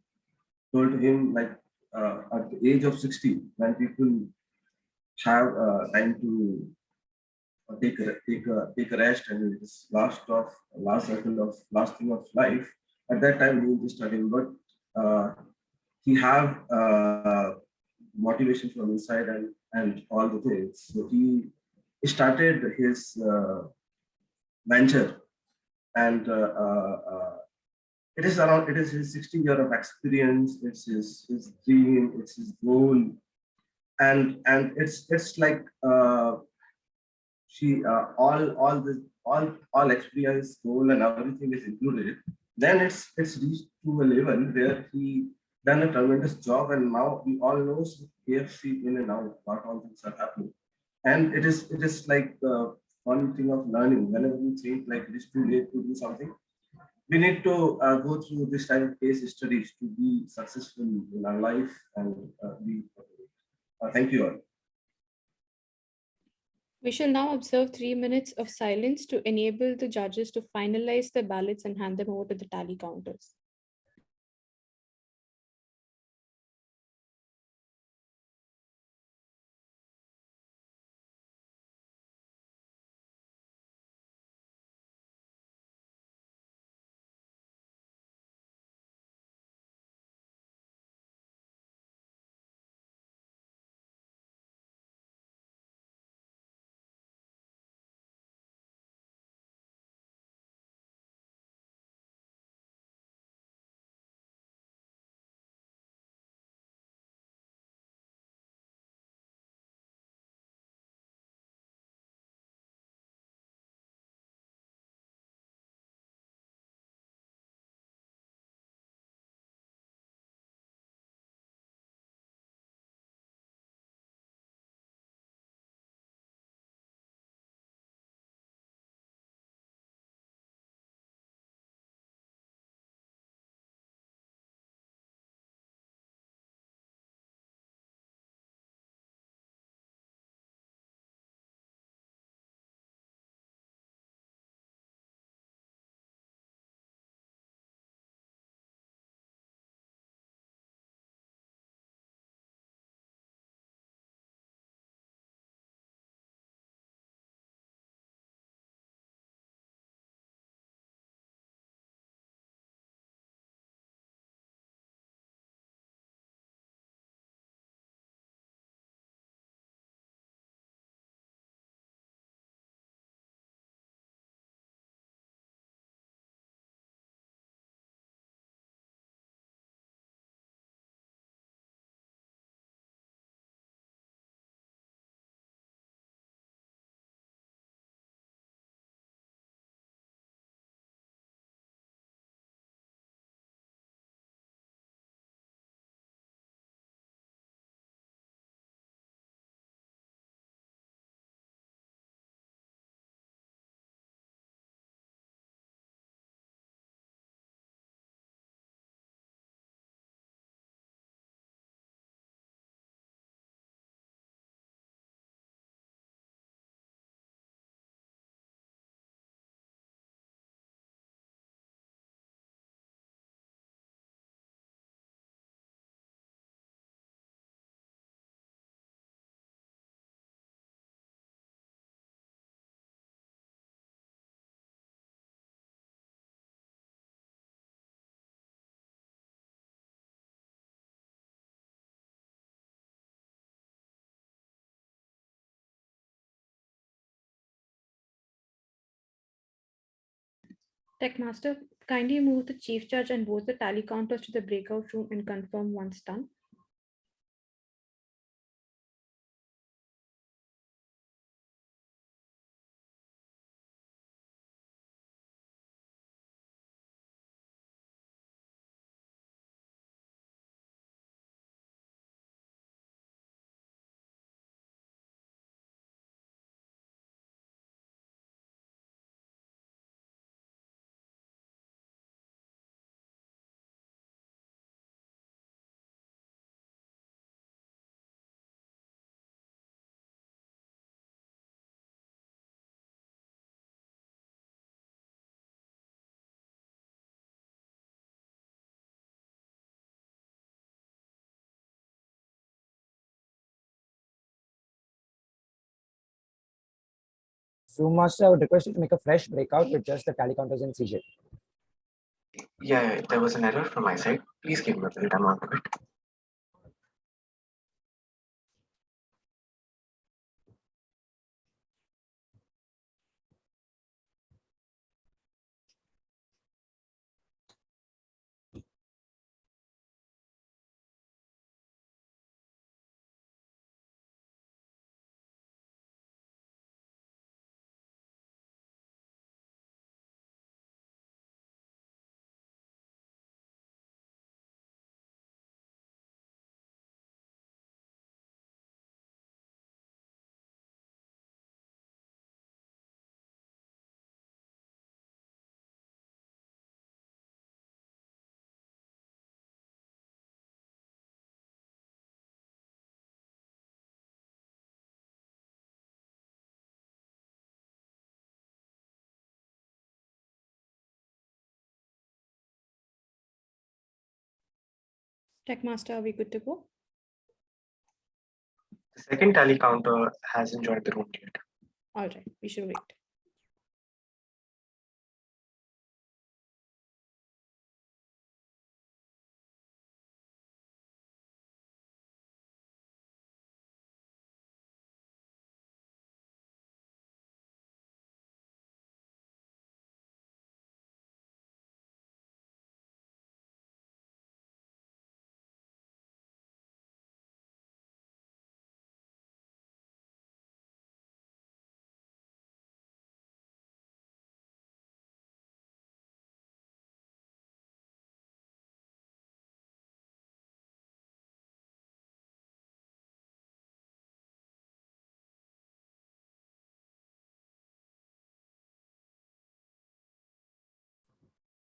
told him like at the age of 60, when people have time to take a rest and this last thing of life. At that time, he was studying, but he have motivation from inside and all the things. So he started his venture, and it is his 60 year of experience. It's his dream. It's his goal, and it's like she all experience, goal, and everything is included. Then it's reached to a level where he done a tremendous job, and now we all knows KFC in and out what all things are happening. And it is like the fun thing of learning. Whenever we think like it is too late to do something, we need to go through this type of case studies to be successful in our life and be. Thank you all. We shall now observe 3 minutes of silence to enable the judges to finalize the ballots and hand them over to the tally counters. Techmaster, kindly move the chief judge and both the tally counters to the breakout room and confirm once done. Zoom Master, I would request you to make a fresh breakout with just the tally counters and CJ. Yeah, there was an error from my side. Please give me a minute. I'm out of it. Techmaster, are we good to go? The second tally counter hasn't joined the room yet. All right, we should wait.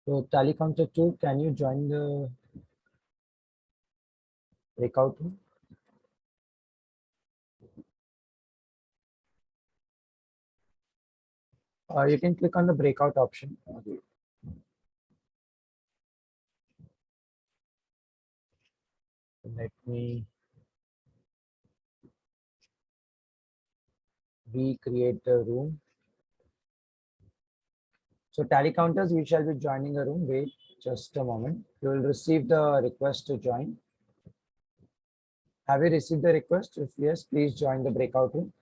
So tally counter 2, can you join the breakout room? You can click on the breakout option. Let me recreate the room. So tally counters, we shall be joining a room. Wait just a moment. You will receive the request to join. Have you received the request? If yes, please join the breakout room.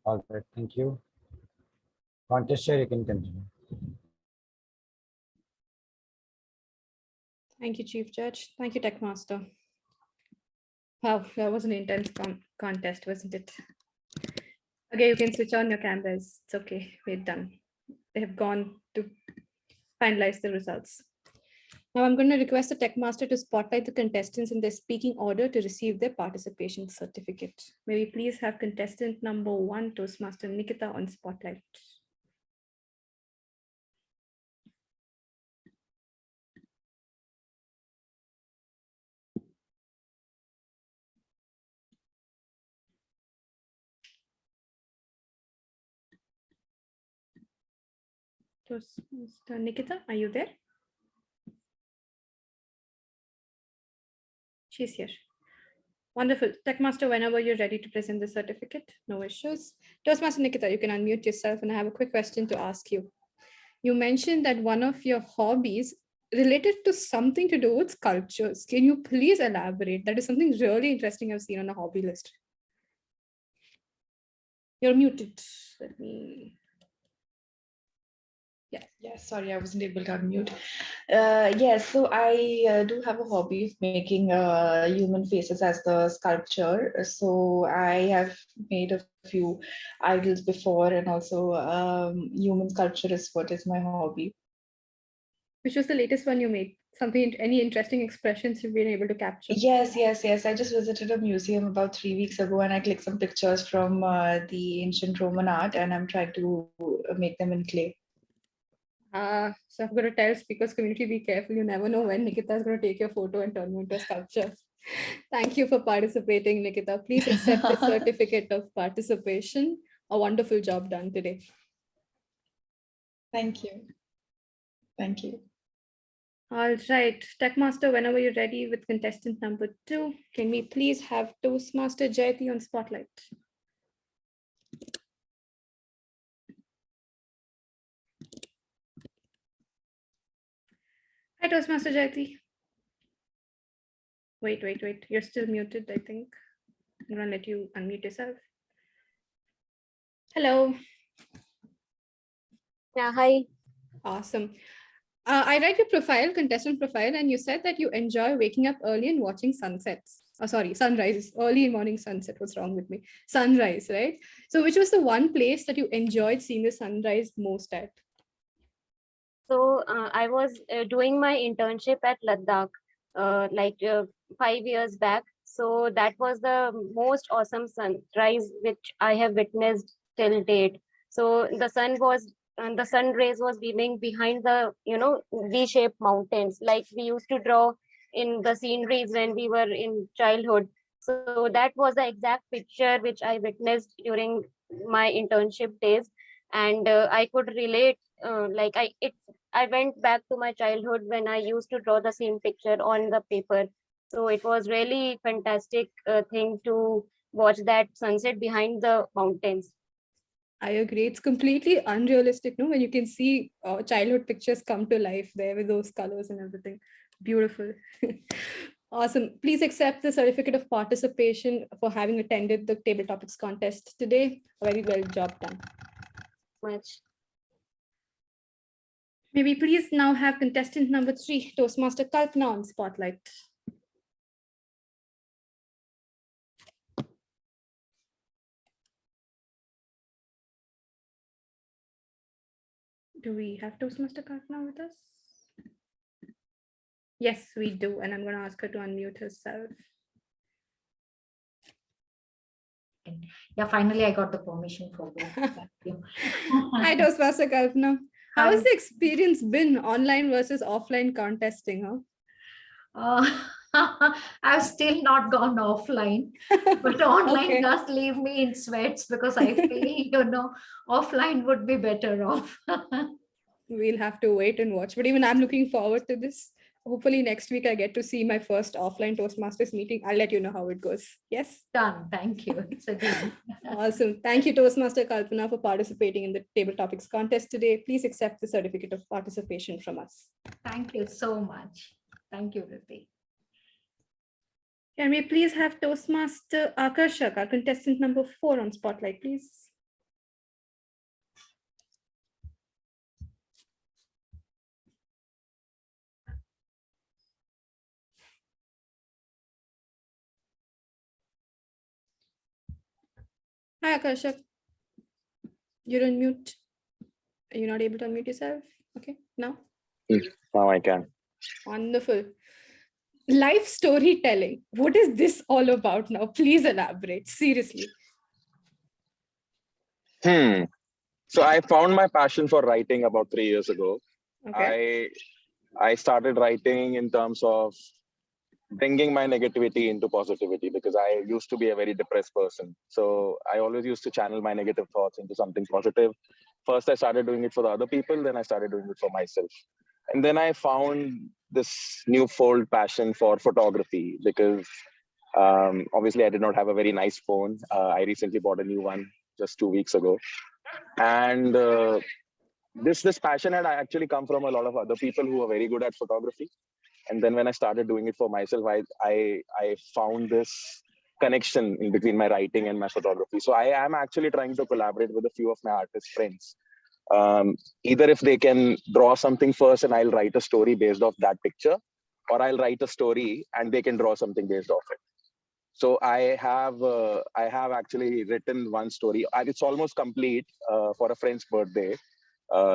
All right, thank you. Contest share, you can continue. Thank you, Chief Judge. Thank you, Techmaster. Wow, that was an intense contest, wasn't it? Okay, you can switch on your cameras. It's okay, we're done. They have gone to finalize the results. Now I'm going to request the Techmaster to spotlight the contestants in their speaking order to receive their participation certificate. May we please have contestant number 1, Toastmaster Nikita, on spotlight. Toastmaster Nikita, are you there? She's here. Wonderful. Techmaster, whenever you're ready to present the certificate, no issues. Toastmaster Nikita, you can unmute yourself, and I have a quick question to ask you. You mentioned that one of your hobbies related to something to do with sculptures. Can you please elaborate? That is something really interesting I've seen on a hobby list. You're muted. Let me Yes, sorry, I wasn't able to unmute. Yes, so I do have a hobby of making human faces as the sculpture. So I have made a few idols before, and also human sculpture is what is my hobby. Which was the latest one you made? Something, any interesting expressions you've been able to capture? Yes, yes, yes. I just visited a museum about 3 weeks ago, and I clicked some pictures from the ancient Roman art, and I'm trying to make them in clay. So I'm going to tell speakers community, be careful. You never know when Nikita is going to take your photo and turn you into a sculpture. Thank you for participating, Nikita. Please accept the certificate of participation. A wonderful job done today. Thank you. Thank you. All right, Techmaster, whenever you're ready with contestant number 2, can we please have Toastmaster Jayati on spotlight? Hi, Toastmaster Jayati. Wait. You're still muted, I think. I'm gonna let you unmute yourself. Hello. Yeah, hi. Awesome. I read your profile, contestant profile, and you said that you enjoy waking up early and watching sunsets. Oh, sorry, sunrises, early morning sunset. What's wrong with me? Sunrise, right? So which was the one place that you enjoyed seeing the sunrise most at? So I was doing my internship at Ladakh like 5 years back. So that was the most awesome sunrise which I have witnessed till date. So the sun rays was beaming behind the V-shaped mountains like we used to draw in the sceneries when we were in childhood. So that was the exact picture which I witnessed during my internship days, and I could relate. I went back to my childhood when I used to draw the same picture on the paper. So it was really fantastic thing to watch that sunset behind the mountains. I agree. It's completely unrealistic, no? When you can see childhood pictures come to life there with those colors and everything. Beautiful. Awesome. Please accept the certificate of participation for having attended the table topics contest today. A very well job done. Much. May we please now have contestant number 3, Toastmaster Kalpana on spotlight. Do we have Toastmaster Kalpana with us? Yes, we do. And I'm going to ask her to unmute herself. Yeah, finally I got the permission for both. Thank you. Hi, Toastmaster Kalpana. How has the experience been online versus offline contesting? I've still not gone offline, but online Okay. does leave me in sweats because I feel, offline would be better off. We'll have to wait and watch. But even I'm looking forward to this. Hopefully next week I get to see my first offline Toastmasters meeting. I'll let you know how it goes. Yes? Done. Thank you. It's a deal. Awesome. Thank you, Toastmaster Kalpana, for participating in the table topics contest today. Please accept the certificate of participation from us. Thank you so much. Thank you, Riddhi. Can we please have Toastmaster Akarshak, our contestant number 4 on spotlight, please? Hi, Akarshak. You're on mute. Are you not able to unmute yourself? Okay, now? Now I can. Wonderful. Life storytelling. What is this all about now? Please elaborate. Seriously. So I found my passion for writing about 3 years ago. Okay. I started writing in terms of bringing my negativity into positivity because I used to be a very depressed person. So I always used to channel my negative thoughts into something positive. First, I started doing it for the other people, then I started doing it for myself. And then I found this newfold passion for photography because obviously I did not have a very nice phone. I recently bought a new one just 2 weeks ago. And this passion had actually come from a lot of other people who are very good at photography. And then when I started doing it for myself, I found this connection in between my writing and my photography. So I am actually trying to collaborate with a few of my artist friends Either if they can draw something first and I'll write a story based off that picture, or I'll write a story and they can draw something based off it. So I have actually written one story, and it's almost complete for a friend's birthday.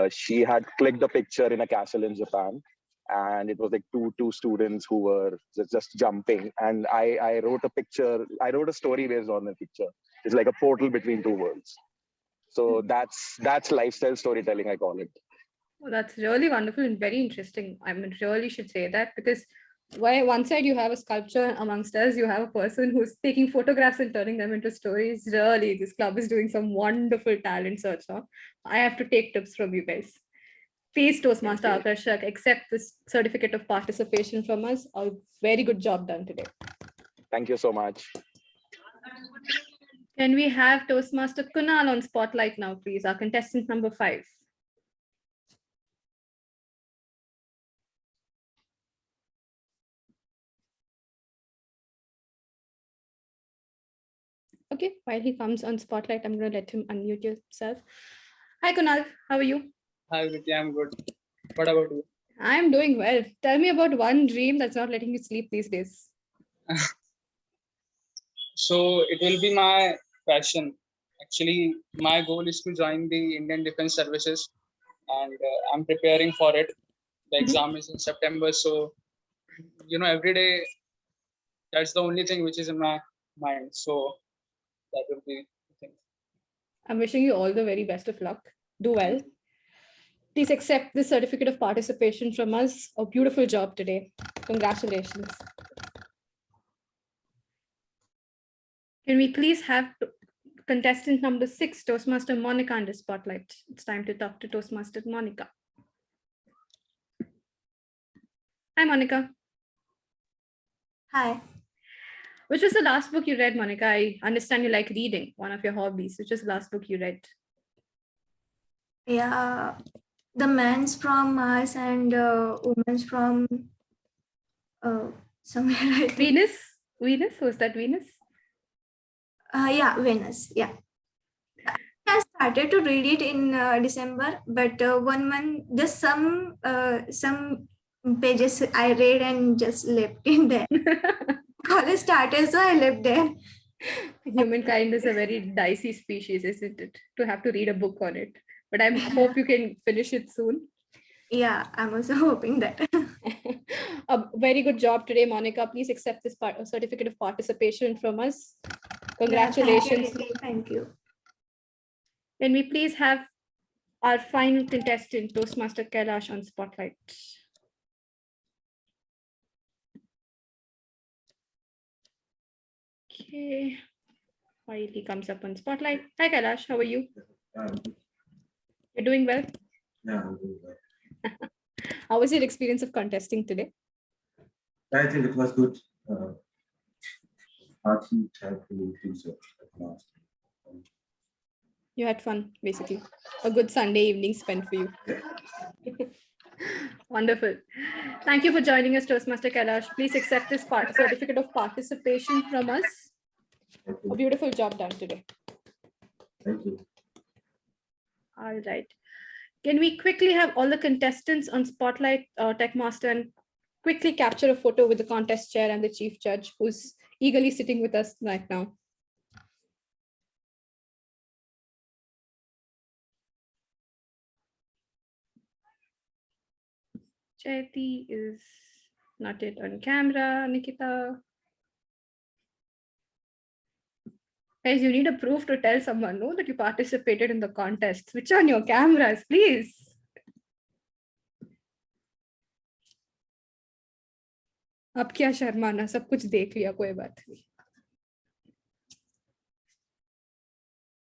She had clicked a picture in a castle in Japan, and it was like two students who were just jumping. And I wrote a picture. I wrote a story based on the picture. It's like a portal between two worlds. So that's lifestyle storytelling, I call it. Well, that's really wonderful and very interesting. I mean, really should say that, because why one side you have a sculpture, amongst us you have a person who's taking photographs and turning them into stories. Really, this club is doing some wonderful talent search. Huh? I have to take tips from you guys. Please, Toastmaster Akarshak, accept this certificate of participation from us. A very good job done today. Thank you so much. Can we have Toastmaster Kunal on spotlight now, please? Our contestant number 5. Okay, while he comes on spotlight, I'm going to let him unmute yourself. Hi, Kunal. How are you? Hi, Viti. I'm good. What about you? I'm doing well. Tell me about one dream that's not letting you sleep these days. So it will be my passion. Actually, my goal is to join the Indian Defense Services, and I'm preparing for it. The exam is in September, so every day that's the only thing which is in my mind. So that will be the thing. I'm wishing you all the very best of luck. Do well. Please accept this certificate of participation from us. A beautiful job today. Congratulations. Can we please have contestant number 6, Toastmaster Monica, under spotlight? It's time to talk to Toastmaster Monica. Hi, Monica. Hi. Which was the last book you read, Monica? I understand you like reading, one of your hobbies. Which was the last book you read? Yeah, the men's from Mars and women's from somewhere. I think. Venus? Venus? Was that Venus? Yeah, Venus. Yeah. I started to read it in December, but one month, just some pages I read and just left in there. College started, so I left there. Humankind is a very dicey species, isn't it? To have to read a book on it. But I hope you can finish it soon. Yeah, I'm also hoping that. A very good job today, Monica. Please accept this certificate of participation from us. Congratulations. Yeah, thank you. Can we please have our final contestant, Toastmaster Kailash, on spotlight? Okay. While he comes up on spotlight. Hi, Kailash. How are you? You're doing well? Yeah, I'm doing well. How was your experience of contesting today? I think it was good. Hard heat had to do so at last. You had fun, basically. A good Sunday evening spent for you. Wonderful. Thank you for joining us, Toastmaster Kailash. Please accept this certificate of participation from us. A beautiful job done today. Thank you. All right. Can we quickly have all the contestants on spotlight, Techmaster, and quickly capture a photo with the contest chair and the chief judge, who's eagerly sitting with us right now. Chaiti is not yet on camera. Nikita. Guys, you need a proof to tell someone, no, that you participated in the contest. Switch on your cameras, please. अब क्या शर्माना, सब कुछ देख लिया, कोई बात नहीं.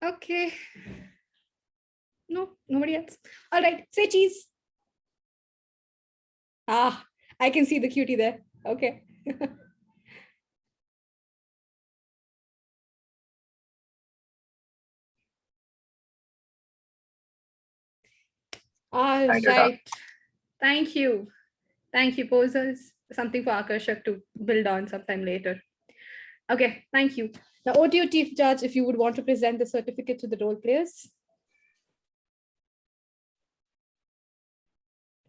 Okay. No, nobody else. All right, say cheese. Ah, I can see the cutie there. Okay. All right. Thank you. Thank you, posers. Something for Akarshak to build on sometime later. Okay, thank you. Now, OTO Chief Judge, if you would want to present the certificate to the role players.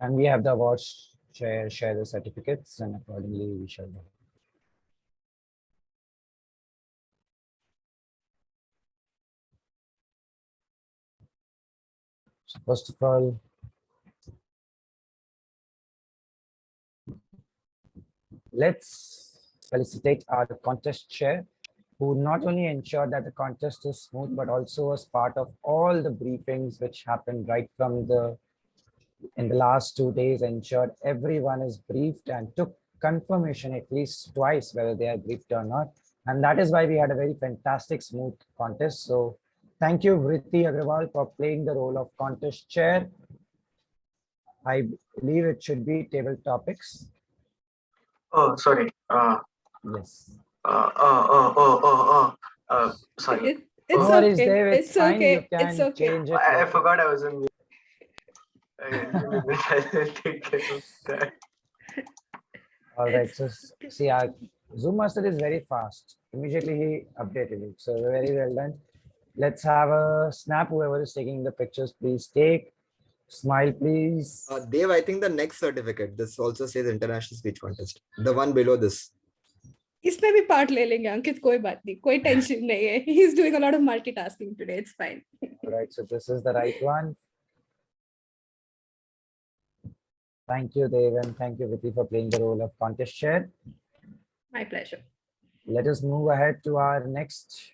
And we have the awards share the certificates, and accordingly we shall go. So first of all, let's felicitate our contest chair, who not only ensured that the contest is smooth, but also was part of all the briefings which happened right from in the last 2 days, ensured everyone is briefed and took confirmation at least twice whether they are briefed or not. And that is why we had a very fantastic, smooth contest. So thank you, Vritti Agrawal, for playing the role of contest chair. I believe it should be table topics. Oh, sorry. Yes. Sorry. It's No worries, okay. Dave. It's fine. okay. You can It's okay. change it. I later. forgot I was in. I'll take care of that. All right. So see, our Zoom master is very fast. Immediately he updated it. So very well done. Let's have a snap. Whoever is taking the pictures, please take. Smile, please. Dave, I think the next certificate, this also says international speech contest. The one below this. इसमें भी part ले लेंगे अंकित, कोई बात नहीं, कोई tension नहीं है. He's doing a lot of multitasking today. It's fine. All right. So this is the right one. Thank you, Dave, and thank you, Vicky, for playing the role of contest chair. My pleasure. Let us move ahead to our next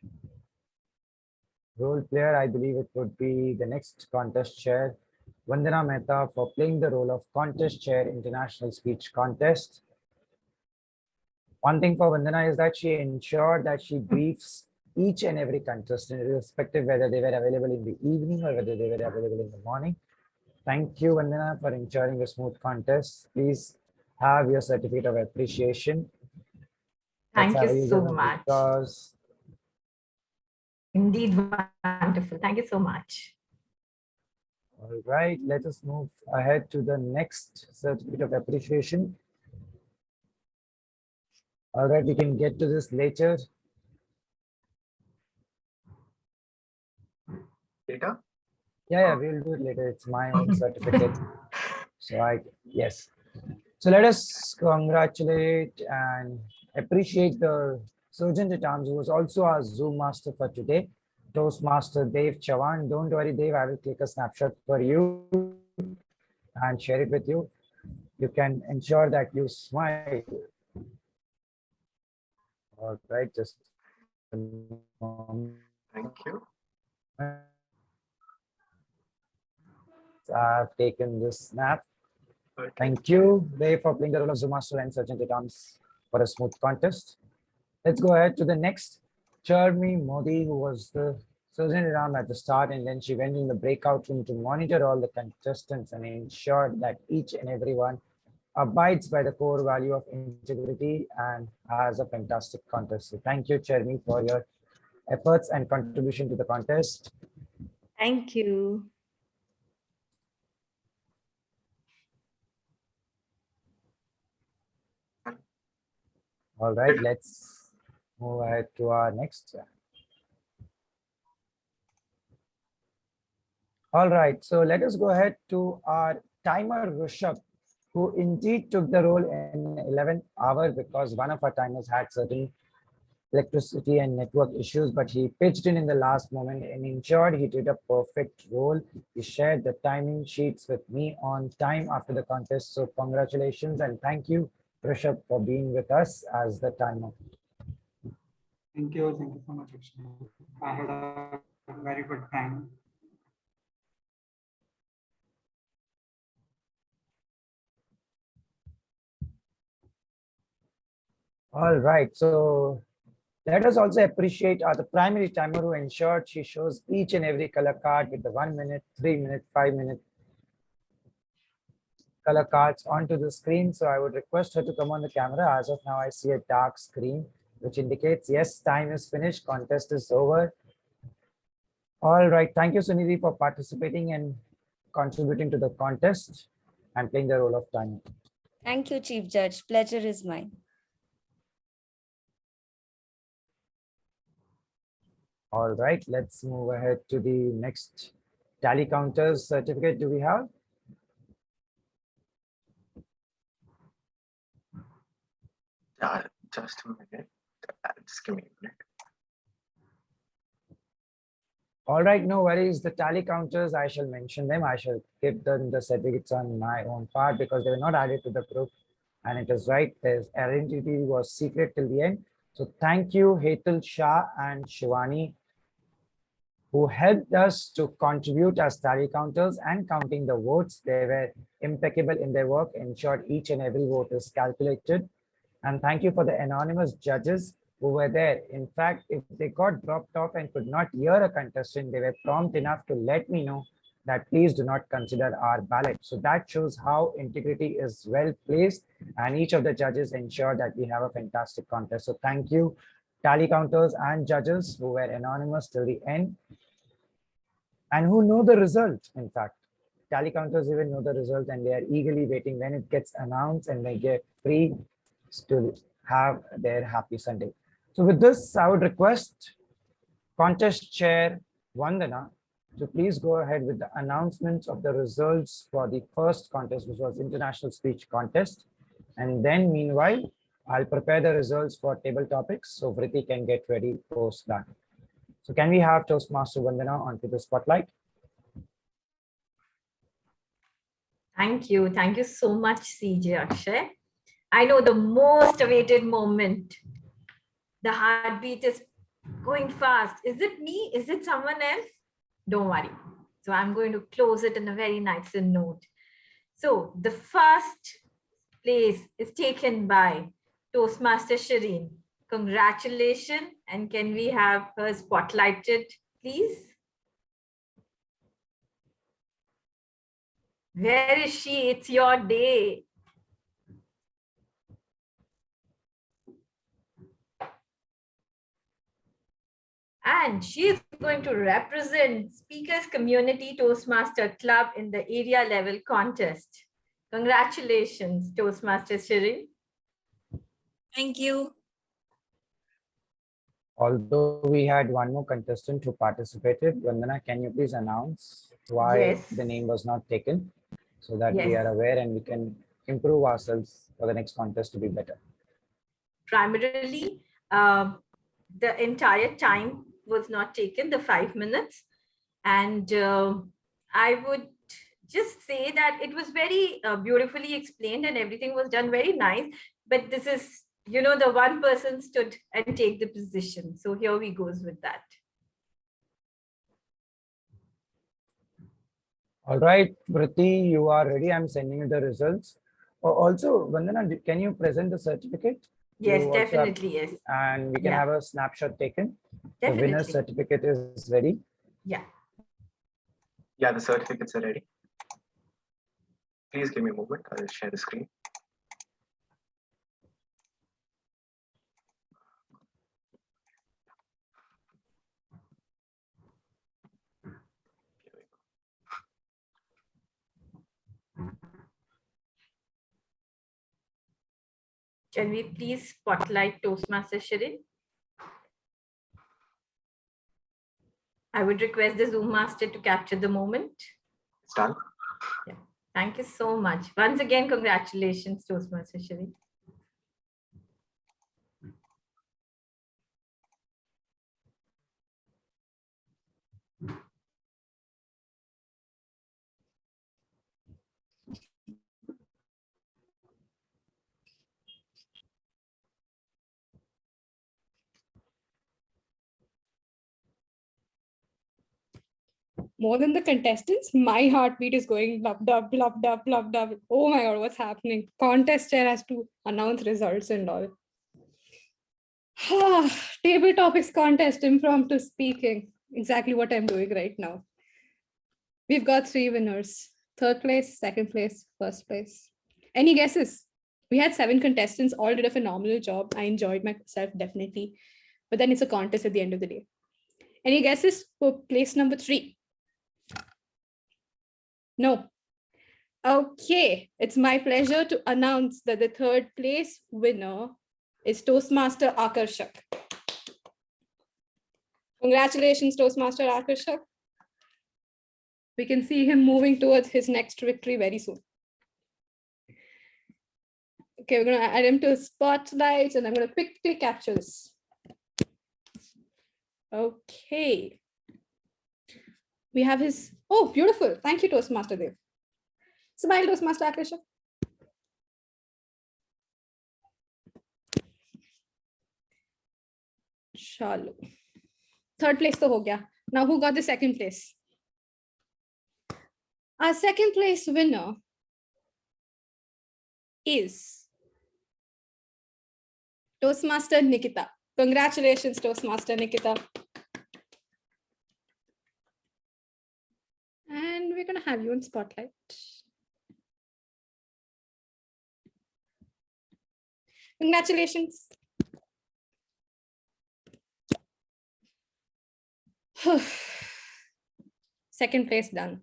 role player. I believe it would be the next contest chair, Vandana Mehta, for playing the role of contest chair, International Speech Contest. One thing for Vandana is that she ensured that she briefs each and every contestant, irrespective whether they were available in the evening or whether they were available in the morning. Thank you, Vandana, for ensuring a smooth contest. Please have your certificate of appreciation. Thank you so much. Because Indeed, wonderful. Thank you so much. all right, let us move ahead to the next certificate of appreciation. All right, we can get to this later. Later? Yeah, we'll do it later. It's my own certificate. So yes. So let us congratulate and appreciate the Sergeant at Arms, who was also our Zoom master for today, Toastmaster Dave Chavan. Don't worry, Dave, I will click a snapshot for you and share it with you. You can ensure that you smile. All right, just a moment. Thank you. I've taken this snap. Okay. Thank you, Dave, for playing the role of Zoom master and Sergeant at Arms for a smooth contest. Let's go ahead to the next. Charmi Modi, who was the Sergeant at Arms at the start, and then she went in the breakout room to monitor all the contestants and ensured that each and everyone abides by the core value of integrity and has a fantastic contest. So thank you, Charmi, for your efforts and contribution to the contest. Thank you. All right, let's move ahead to our next. All right, so let us go ahead to our timer Rishabh, who indeed took the role in 11th hour because one of our timers had certain electricity and network issues, but he pitched in the last moment and ensured he did a perfect role. He shared the timing sheets with me on time after the contest. So congratulations and thank you, Rishabh, for being with us as the timer. Thank you so much. I had a very good time. All right, so let us also appreciate the primary timer who ensured she shows each and every color card with the 1 minute, 3 minute, 5 minute color cards onto the screen. So I would request her to come on the camera. As of now, I see a dark screen, which indicates, yes, time is finished, contest is over. All right, thank you, Sunidhi, for participating and contributing to the contest and playing the role of timer. Thank you, Chief Judge. Pleasure is mine. All right, let's move ahead to the next tally counters certificate. Do we have? Just a minute. Just give me a minute. All right, no worries. The tally counters, I shall mention them. I shall give them the certificates on my own part because they were not added to the group. And it is right, their identity was secret till the end. So thank you, Hetal Shah and Shivani, who helped us to contribute as tally counters and counting the votes. They were impeccable in their work, ensured each and every vote is calculated. And thank you for the anonymous judges who were there. In fact, if they got dropped off and could not hear a contestant, they were prompt enough to let me know that please do not consider our ballot. So that shows how integrity is well placed, and each of the judges ensure that we have a fantastic contest. So thank you, tally counters and judges who were anonymous till the end and who know the result. In fact, tally counters even know the result and they are eagerly waiting when it gets announced and they get free to have their happy Sunday. So with this, I would request contest chair Vandana to please go ahead with the announcements of the results for the first contest, which was International Speech Contest. And then meanwhile, I'll prepare the results for table topics so Vritti can get ready post that. So can we have Toastmaster Vandana onto the spotlight? Thank you. Thank you so much, CJ Akshay. I know the most awaited moment. The heartbeat is going fast. Is it me? Is it someone else? Don't worry. So I'm going to close it in a very nice note. So the first place is taken by Toastmaster Shireen. Congratulations. And can we have her spotlighted, please? Where is she? It's your day. And she is going to represent Speakers Community Toastmaster Club in the area level contest. Congratulations, Toastmaster Shireen. Thank you. Although we had one more contestant who participated, Vandana, can you please announce why the name was not taken so that we are aware and we can improve ourselves for the next contest to be better? Primarily, the entire time was not taken, the 5 minutes. And I would just say that it was very beautifully explained and everything was done very nice. But this is, you know, the one person stood and take the position. So here we goes with that. All right, Vritti, you are ready. I'm sending you the results. Also, Vandana, can you present the certificate? Yes, definitely, yes. And we can have a snapshot taken. Definitely. The winner's certificate is ready. Yeah. Yeah, the certificates are ready. Please give me a moment. I'll share the screen. Can we please spotlight Toastmaster Shireen? I would request the Zoom master to capture the moment. It's done. Yeah. Thank you so much. Once again, congratulations, Toastmaster Shireen. More than the contestants, my heartbeat is going blub dub blub dub blub dub. Oh my god, what's happening? Contest chair has to announce results and all. Table topics contest, impromptu speaking. Exactly what I'm doing right now. We've got 3 winners: third place, second place, first place. Any guesses? We had 7 contestants, all did a phenomenal job. I enjoyed myself definitely, but then it's a contest at the end of the day. Any guesses for place number 3? No. Okay, it's my pleasure to announce that the third place winner is Toastmaster Akarshak. Congratulations, Toastmaster Akarshak. We can see him moving towards his next victory very soon. Okay, we're going to add him to spotlight and I'm going to quickly capture this. Okay. We have his, oh, beautiful. Thank you, Toastmaster Dev. Smile, Toastmaster Akrisha. Chalo. Third place to ho gaya. Now who got the second place? Our second place winner is Toastmaster Nikita. Congratulations, Toastmaster Nikita. And we're going to have you in spotlight. Congratulations. Second place done.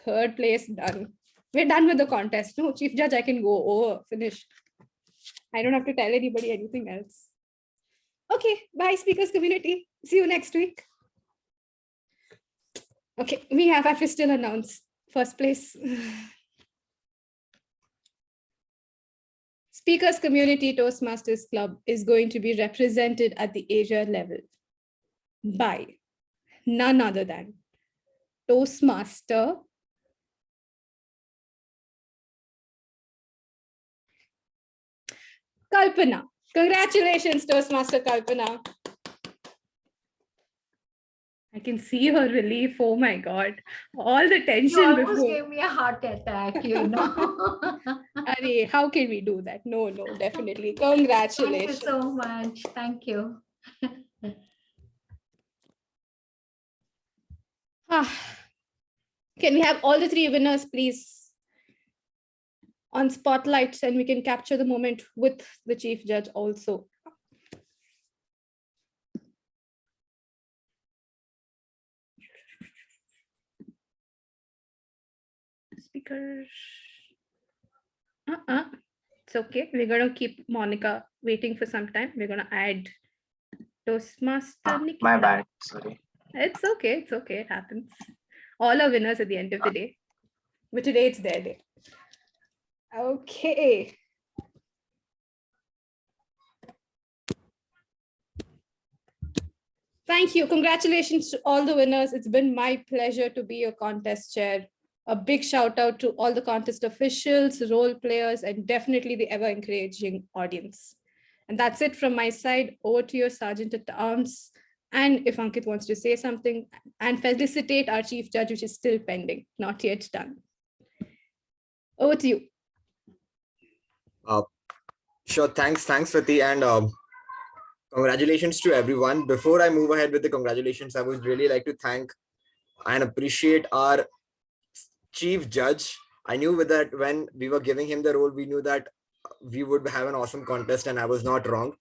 Third place done. We're done with the contest. No, Chief Judge, I can go over, finish. I don't have to tell anybody anything else. Okay, bye, speakers community. See you next week. Okay, we have to still announce first place. Speakers Community Toastmasters Club is going to be represented at the area level by none other than Toastmaster Kalpana. Congratulations, Toastmaster Kalpana. I can see her relief. Oh my God. All the tension. You almost before. gave me a heart attack, you know. Arey, how can we do that? No, definitely. Congratulations. Thank you so much. Thank you. Can we have all the three winners, please, on spotlights, and we can capture the moment with the Chief Judge also. Speakers. It's okay. We're going to keep Monica waiting for some time. We're going to add Toastmaster Nikita. My bad. Sorry. It's okay. It's okay. It happens. All are winners at the end of the day. But today it's their day. Okay. Thank you. Congratulations to all the winners. It's been my pleasure to be your contest chair. A big shout out to all the contest officials, role players, and definitely the ever encouraging audience. And that's it from my side. Over to your Sergeant at Arms. And if Ankit wants to say something, and felicitate our Chief Judge, which is still pending, not yet done. Over to you. Sure. Thanks, Rati, and congratulations to everyone. Before I move ahead with the congratulations, I would really like to thank and appreciate our Chief Judge. I knew with that when we were giving him the role, we knew that we would have an awesome contest, and I was not wrong.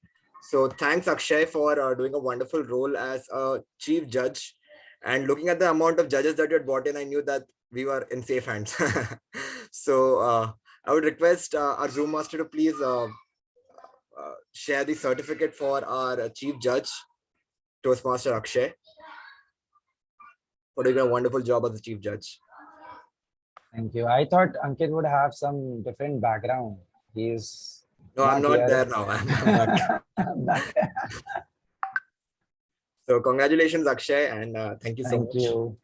So thanks, Akshay, for doing a wonderful role as a Chief Judge. And looking at the amount of judges that you had brought in, I knew that we were in safe hands. So I would request our Zoom master to please share the certificate for our Chief Judge, Toastmaster Akshay, for doing a wonderful job as the Chief Judge. Thank you. I thought Ankit would have some different background. He's no, I'm not there now. I'm not. So congratulations, Akshay, and thank you so much. Thank you.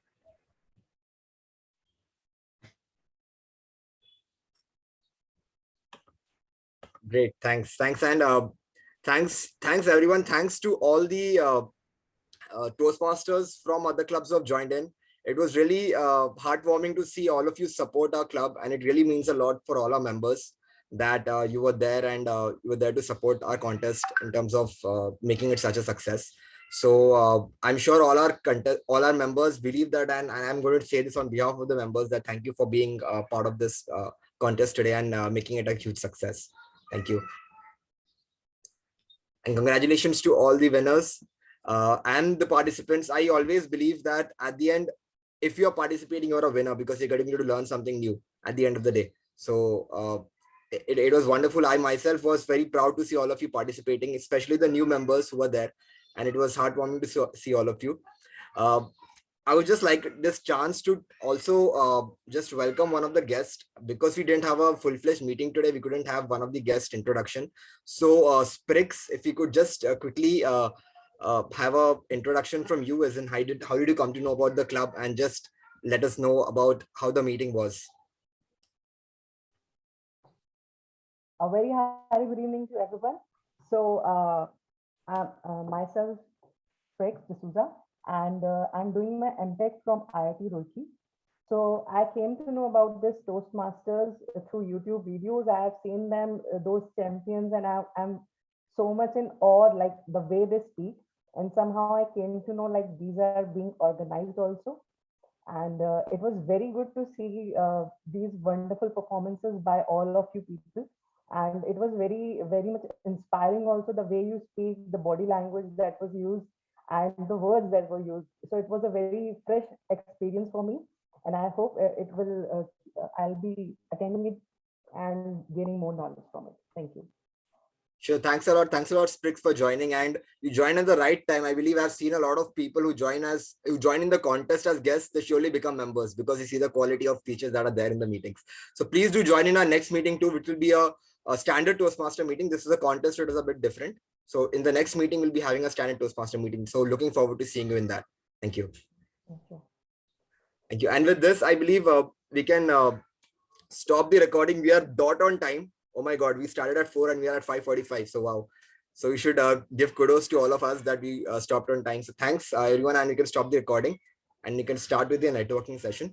Great, thanks, and thanks everyone. Thanks to all the Toastmasters from other clubs who have joined in. It was really heartwarming to see all of you support our club, and it really means a lot for all our members that you were there and you were there to support our contest in terms of making it such a success. So I'm sure all our members believe that, and I'm going to say this on behalf of the members, that thank you for being part of this contest today and making it a huge success. Thank you. And congratulations to all the winners and the participants. I always believe that at the end, if you're participating, you're a winner because you're getting to learn something new at the end of the day. So it was wonderful. I myself was very proud to see all of you participating, especially the new members who were there. And it was heartwarming to see all of you. I would just like this chance to also just welcome one of the guests, because we didn't have a full-fledged meeting today. We couldn't have one of the guest introduction. So Sprix, if you could just quickly have a introduction from you, as in how did you come to know about the club, and just let us know about how the meeting was. A very happy good evening to everyone. So I'm myself, Sprix D'Souza, and I'm doing my MTech from IIT Roorkee. So I came to know about this Toastmasters through YouTube videos. I have seen them, those champions, and I'm so much in awe, like the way they speak. And somehow I came to know like these are being organized also. And it was very good to see these wonderful performances by all of you people. And it was very much inspiring also, the way you speak, the body language that was used, and the words that were used. So it was a very fresh experience for me, and I hope I'll be attending it and gaining more knowledge from it. Thank you. Sure. Thanks a lot. Thanks a lot, Sprix, for joining. And you joined at the right time. I believe I've seen a lot of people who join in the contest as guests. They surely become members because you see the quality of features that are there in the meetings. So please do join in our next meeting too, which will be a standard Toastmaster meeting. This is a contest. It is a bit different. So in the next meeting, we'll be having a standard Toastmaster meeting. So looking forward to seeing you in that. Thank you. Thank you. Thank you. And with this, I believe we can stop the recording. We are dot on time. Oh my God, we started at 4 and we are at 5:45. So wow. So we should give kudos to all of us that we stopped on time. So thanks everyone, and you can stop the recording and you can start with the networking session.